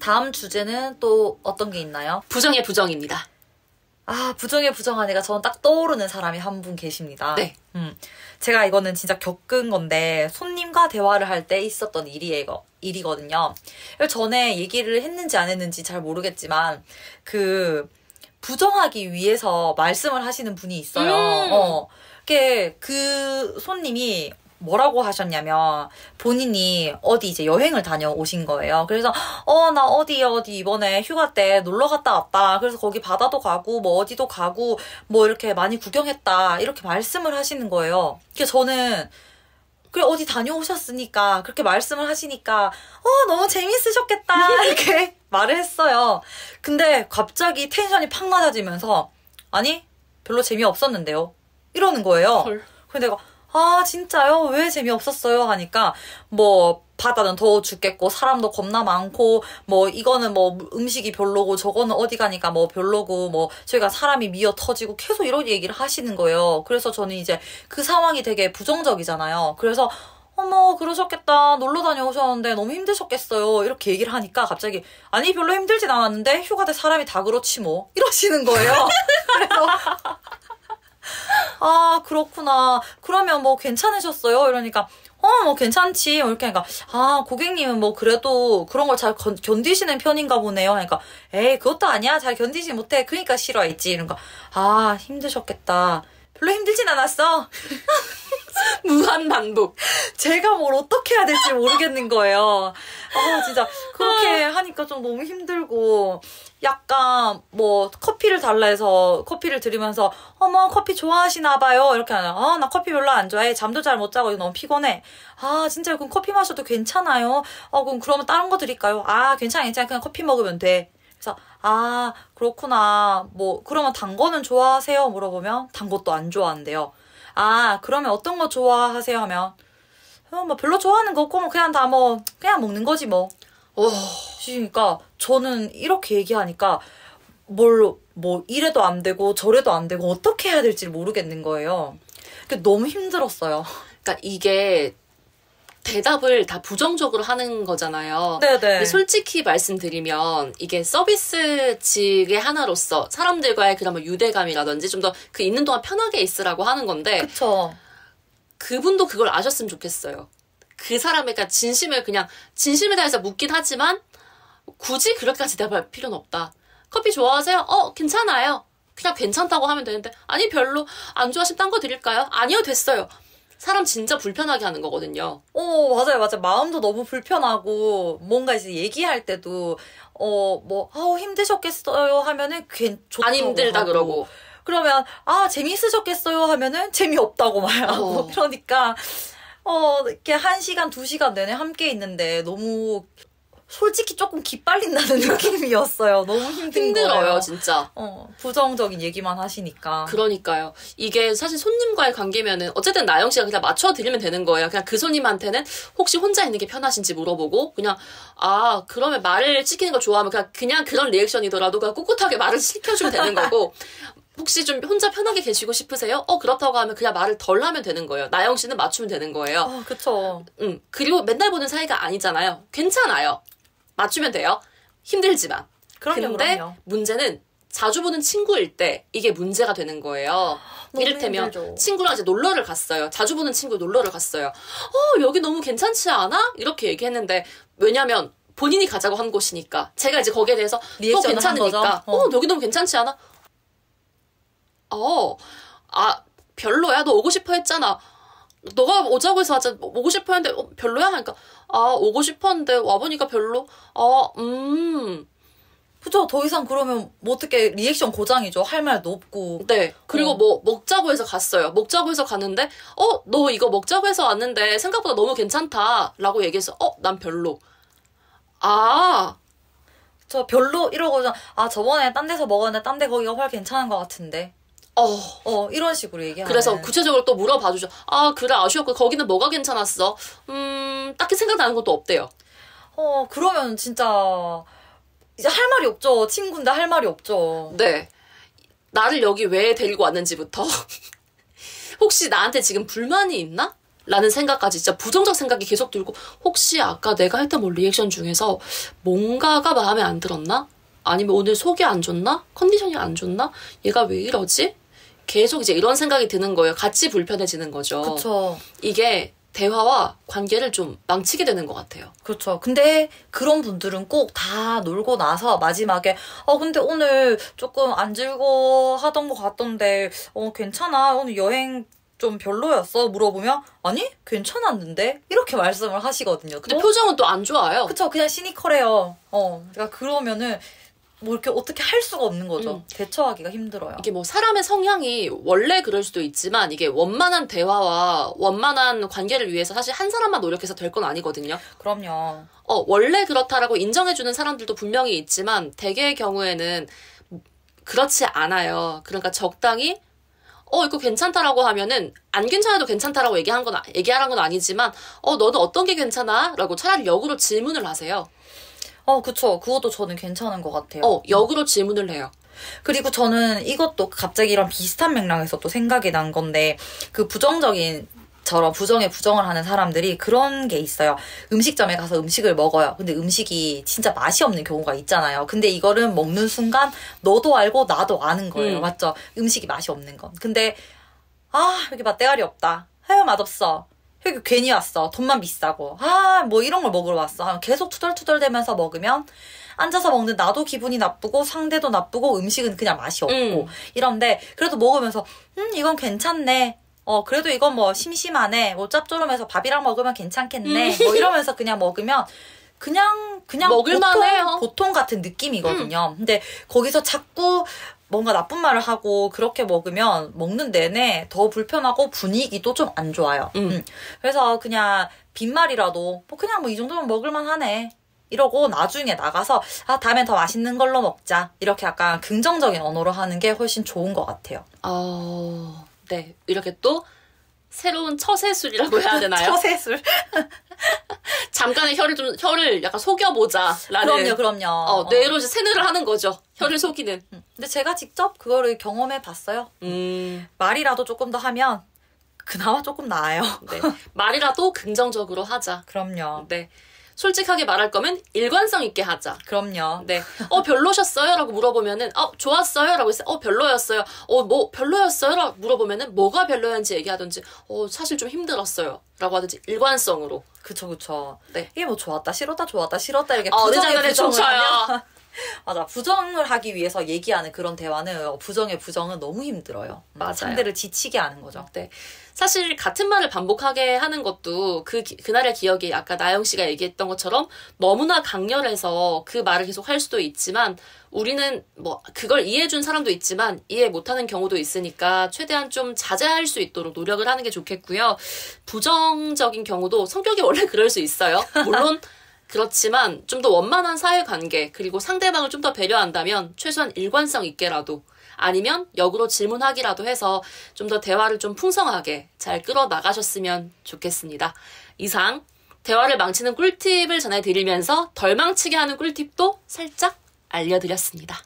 다음 주제는 또 어떤 게 있나요? 부정의 부정입니다. 아, 부정에 부정하니까 저는 딱 떠오르는 사람이 한 분 계십니다. 네. 제가 이거는 진짜 겪은 건데 손님과 대화를 할 때 있었던 일이거든요. 전에 얘기를 했는지 안 했는지 잘 모르겠지만 부정하기 위해서 말씀을 하시는 분이 있어요. 그 손님이 뭐라고 하셨냐면 본인이 어디 이제 여행을 다녀오신 거예요. 그래서 나 어디 이번에 휴가 때 놀러 갔다 왔다. 그래서 거기 바다도 가고 뭐 어디도 가고 뭐 이렇게 많이 구경했다. 이렇게 말씀을 하시는 거예요. 그래서 저는 그래 어디 다녀오셨으니까 그렇게 말씀을 하시니까 너무 재밌으셨겠다. 이렇게 말을 했어요. 근데 갑자기 텐션이 팍 낮아지면서 아니 별로 재미없었는데요. 이러는 거예요. 근데 내가 아 진짜요? 왜 재미없었어요? 하니까 뭐 바다는 더워 죽겠고 사람도 겁나 많고 뭐 이거는 뭐 음식이 별로고 저거는 어디 가니까 뭐 별로고 뭐 저희가 사람이 미어 터지고 계속 이런 얘기를 하시는 거예요. 그래서 저는 이제 그 상황이 되게 부정적이잖아요. 그래서 어머 그러셨겠다. 놀러 다녀오셨는데 너무 힘드셨겠어요. 이렇게 얘기를 하니까 갑자기 아니 별로 힘들진 않았는데 휴가 때 사람이 다 그렇지 뭐 이러시는 거예요. 그래서 아 그렇구나. 그러면 뭐 괜찮으셨어요? 이러니까 뭐 괜찮지. 이렇게 하니까 아 고객님은 뭐 그래도 그런 걸 잘 견디시는 편인가 보네요. 그러니까 에이 그것도 아니야. 잘 견디지 못해. 그러니까 싫어했지. 이러니까 아 힘드셨겠다. 별로 힘들진 않았어. 무한 반복. 제가 뭘 어떻게 해야 될지 모르겠는 거예요. 아 진짜 그렇게 하니까 좀 너무 힘들고 약간 뭐 커피를 달라 해서 커피를 드리면서 어머 커피 좋아하시나 봐요. 이렇게 하면 나 커피 별로 안 좋아해. 잠도 잘 못 자고 너무 피곤해. 아 진짜요? 그럼 커피 마셔도 괜찮아요? 그러면 다른 거 드릴까요? 아 괜찮아. 그냥 커피 먹으면 돼. 그래서 아 그렇구나. 뭐 그러면 단 거는 좋아하세요? 물어보면 단 것도 안 좋아한대요. 아 그러면 어떤 거 좋아하세요? 하면 뭐 별로 좋아하는 거 없고 뭐 그냥 다 뭐 그냥 먹는 거지 뭐. 그러니까 저는 이렇게 얘기하니까 뭐 이래도 안 되고 저래도 안 되고 어떻게 해야 될지 모르겠는 거예요. 너무 힘들었어요. 그러니까 이게 대답을 다 부정적으로 하는 거잖아요. 네네. 솔직히 말씀드리면 이게 서비스직의 하나로서 사람들과의 그런 유대감이라든지 좀 더 그 있는 동안 편하게 있으라고 하는 건데 그쵸. 그분도 그걸 아셨으면 좋겠어요. 그 사람의 그러니까 진심을 다해서 묻긴 하지만 굳이 그렇게까지 대답할 필요는 없다. 커피 좋아하세요? 괜찮아요. 그냥 괜찮다고 하면 되는데 아니 별로 안 좋아하시면 딴 거 드릴까요? 아니요 됐어요. 사람 진짜 불편하게 하는 거거든요. 맞아요. 마음도 너무 불편하고 뭔가 이제 얘기할 때도 힘드셨겠어요 하면은 좋다고 안 힘들다 하고. 그러고 그러면 재밌으셨겠어요 하면은 재미없다고 말하고. 그러니까 이렇게 1시간 2시간 내내 함께 있는데 너무 솔직히 조금 기빨린다는 느낌이었어요. 너무 힘들어요 거예요, 진짜. 부정적인 얘기만 하시니까. 그러니까요. 이게 사실 손님과의 관계면은 어쨌든 나영 씨가 그냥 맞춰드리면 되는 거예요. 그냥 그 손님한테는 혹시 혼자 있는 게 편하신지 물어보고 그냥 그러면 말을 시키는 걸 좋아하면 그냥 그런 리액션이더라도 그냥 꿋꿋하게 말을 시켜주면 되는 거고 혹시 좀 혼자 편하게 계시고 싶으세요? 그렇다고 하면 그냥 말을 덜 하면 되는 거예요. 나영 씨는 맞추면 되는 거예요. 그쵸. 그리고 맨날 보는 사이가 아니잖아요. 괜찮아요. 맞추면 돼요. 힘들지만. 근데 문제는 자주 보는 친구일 때 이게 문제가 되는 거예요. 이를테면 힘들죠. 친구랑 이제 놀러를 갔어요. 자주 보는 친구 놀러를 갔어요. 여기 너무 괜찮지 않아? 이렇게 얘기했는데 왜냐면 본인이 가자고 한 곳이니까 제가 이제 거기에 대해서 또 괜찮으니까 여기 너무 괜찮지 않아? 별로야. 너 오고 싶어 했잖아. 너가 오자고 해서 왔잖아. 오고 싶어 했는데 별로야? 하니까 오고 싶었는데 와보니까 별로? 그죠. 더 이상 그러면 뭐 어떻게 리액션 고장이죠. 할 말도 없고. 네. 그리고 뭐 먹자고 해서 갔어요. 먹자고 해서 갔는데 너 이거 먹자고 해서 왔는데 생각보다 너무 괜찮다 라고 얘기해서 난 별로. 저 별로 이러고 저번에 딴 데서 먹었는데 딴 데 거기가 훨씬 괜찮은 것 같은데. 이런 식으로 얘기하는. 그래서 구체적으로 또 물어봐 주죠. 그래 아쉬웠고 거기는 뭐가 괜찮았어? 딱히 생각나는 것도 없대요. 그러면 진짜 이제 할 말이 없죠. 친구인데 할 말이 없죠. 네. 나를 여기 왜 데리고 왔는지부터 혹시 나한테 지금 불만이 있나? 라는 생각까지 진짜 부정적 생각이 계속 들고 혹시 아까 내가 했던 뭐 리액션 중에서 뭔가가 마음에 안 들었나? 아니면 오늘 속이 안 좋나? 컨디션이 안 좋나? 얘가 왜 이러지? 계속 이제 이런 생각이 드는 거예요. 같이 불편해지는 거죠. 그쵸. 이게 대화와 관계를 좀 망치게 되는 것 같아요. 그렇죠. 근데 그런 분들은 꼭 다 놀고 나서 마지막에 근데 오늘 조금 안 즐거워하던 것 같던데 괜찮아? 오늘 여행 좀 별로였어? 물어보면 아니? 괜찮았는데? 이렇게 말씀을 하시거든요. 근데 표정은 또 안 좋아요. 그쵸. 그냥 시니컬해요. 그러니까 그러면은 뭐 이렇게 어떻게 할 수가 없는 거죠. 대처하기가 힘들어요. 이게 뭐 사람의 성향이 원래 그럴 수도 있지만 이게 원만한 대화와 원만한 관계를 위해서 사실 한 사람만 노력해서 될 건 아니거든요. 그럼요. 원래 그렇다라고 인정해주는 사람들도 분명히 있지만 대개의 경우에는 그렇지 않아요. 그러니까 적당히 이거 괜찮다라고 하면은 안 괜찮아도 괜찮다라고 얘기하라는 건 아니지만 너는 어떤 게 괜찮아? 라고 차라리 역으로 질문을 하세요. 그쵸. 그것도 저는 괜찮은 것 같아요. 역으로 질문을 해요. 그리고 저는 이것도 갑자기 이런 비슷한 맥락에서 또 생각이 난 건데, 그 부정에 부정을 하는 사람들이 그런 게 있어요. 음식점에 가서 음식을 먹어요. 근데 음식이 진짜 맛이 없는 경우가 있잖아요. 근데 이거를 먹는 순간 너도 알고 나도 아는 거예요. 맞죠? 음식이 맛이 없는 건. 근데 여기 맛대가리 없다. 맛없어. 여기 괜히 왔어. 돈만 비싸고. 뭐 이런 걸 먹으러 왔어. 계속 투덜투덜대면서 먹으면 앉아서 먹는 나도 기분이 나쁘고 상대도 나쁘고 음식은 그냥 맛이 없고 이런데 그래도 먹으면서 이건 괜찮네. 그래도 이건 뭐 심심하네. 뭐 짭조름해서 밥이랑 먹으면 괜찮겠네. 뭐 이러면서 그냥 먹으면 그냥 먹을만해요. 보통 같은 느낌이거든요. 근데 거기서 자꾸 뭔가 나쁜 말을 하고 그렇게 먹으면 먹는 내내 더 불편하고 분위기도 좀 안 좋아요. 그래서 그냥 빈말이라도 그냥 이 정도면 먹을만 하네. 이러고 나중에 나가서 다음엔 더 맛있는 걸로 먹자. 이렇게 약간 긍정적인 언어로 하는 게 훨씬 좋은 것 같아요. 네. 이렇게 또 새로운 처세술이라고 해야 되나요? 처세술. 잠깐의 혀를 약간 속여보자라는. 그럼요. 뇌로 이제 세뇌를 하는 거죠. 혀를 속이는. 근데 제가 직접 그거를 경험해 봤어요. 말이라도 조금 더 하면 그나마 조금 나아요. 네. 말이라도 긍정적으로 하자. 그럼요. 네. 솔직하게 말할 거면 일관성 있게 하자. 그럼요. 네. 별로셨어요? 라고 물어보면은, 좋았어요? 라고 했어요. 별로였어요. 뭐, 별로였어요? 라고 물어보면은, 뭐가 별로였는지 얘기하든지, 사실 좀 힘들었어요. 라고 하든지, 일관성으로. 그쵸. 네. 이게 뭐 좋았다, 싫었다, 이렇게 내 장난에 춤춰요. 맞아. 부정을 하기 위해서 얘기하는 그런 대화는 부정은 너무 힘들어요. 맞아요. 상대를 지치게 하는 거죠. 네. 사실 같은 말을 반복하게 하는 것도 그날의 기억이 아까 나영 씨가 얘기했던 것처럼 너무나 강렬해서 그 말을 계속 할 수도 있지만 우리는 뭐 그걸 이해해준 사람도 있지만 이해 못하는 경우도 있으니까 최대한 좀 자제할 수 있도록 노력을 하는 게 좋겠고요. 부정적인 경우도 성격이 원래 그럴 수 있어요. 물론 그렇지만 좀 더 원만한 사회관계 그리고 상대방을 좀 더 배려한다면 최소한 일관성 있게라도 아니면 역으로 질문하기라도 해서 좀 더 대화를 좀 풍성하게 잘 끌어나가셨으면 좋겠습니다. 이상 대화를 망치는 꿀팁을 전해드리면서 덜 망치게 하는 꿀팁도 살짝 알려드렸습니다.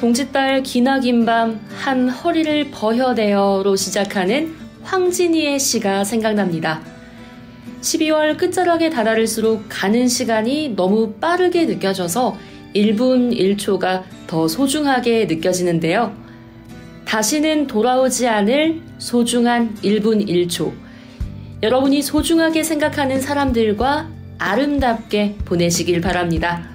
동짓달 기나긴 밤 한 허리를 버혀내어로 시작하는 황진이의 시가 생각납니다. 12월 끝자락에 다다를수록 가는 시간이 너무 빠르게 느껴져서 1분 1초가 더 소중하게 느껴지는데요. 다시는 돌아오지 않을 소중한 1분 1초. 여러분이 소중하게 생각하는 사람들과 아름답게 보내시길 바랍니다.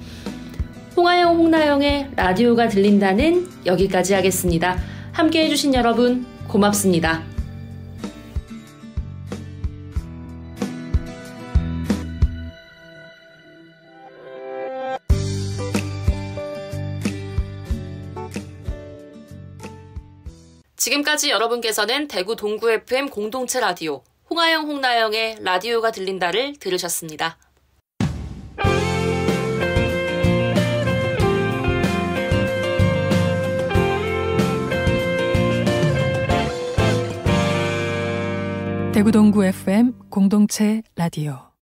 홍하영, 홍나영의 라디오가 들린다는 여기까지 하겠습니다. 함께 해주신 여러분 고맙습니다. 지금까지 여러분께서는 대구 동구 FM 공동체 라디오 홍하영, 홍나영의 라디오가 들린다를 들으셨습니다. 대구 동구 FM 공동체 라디오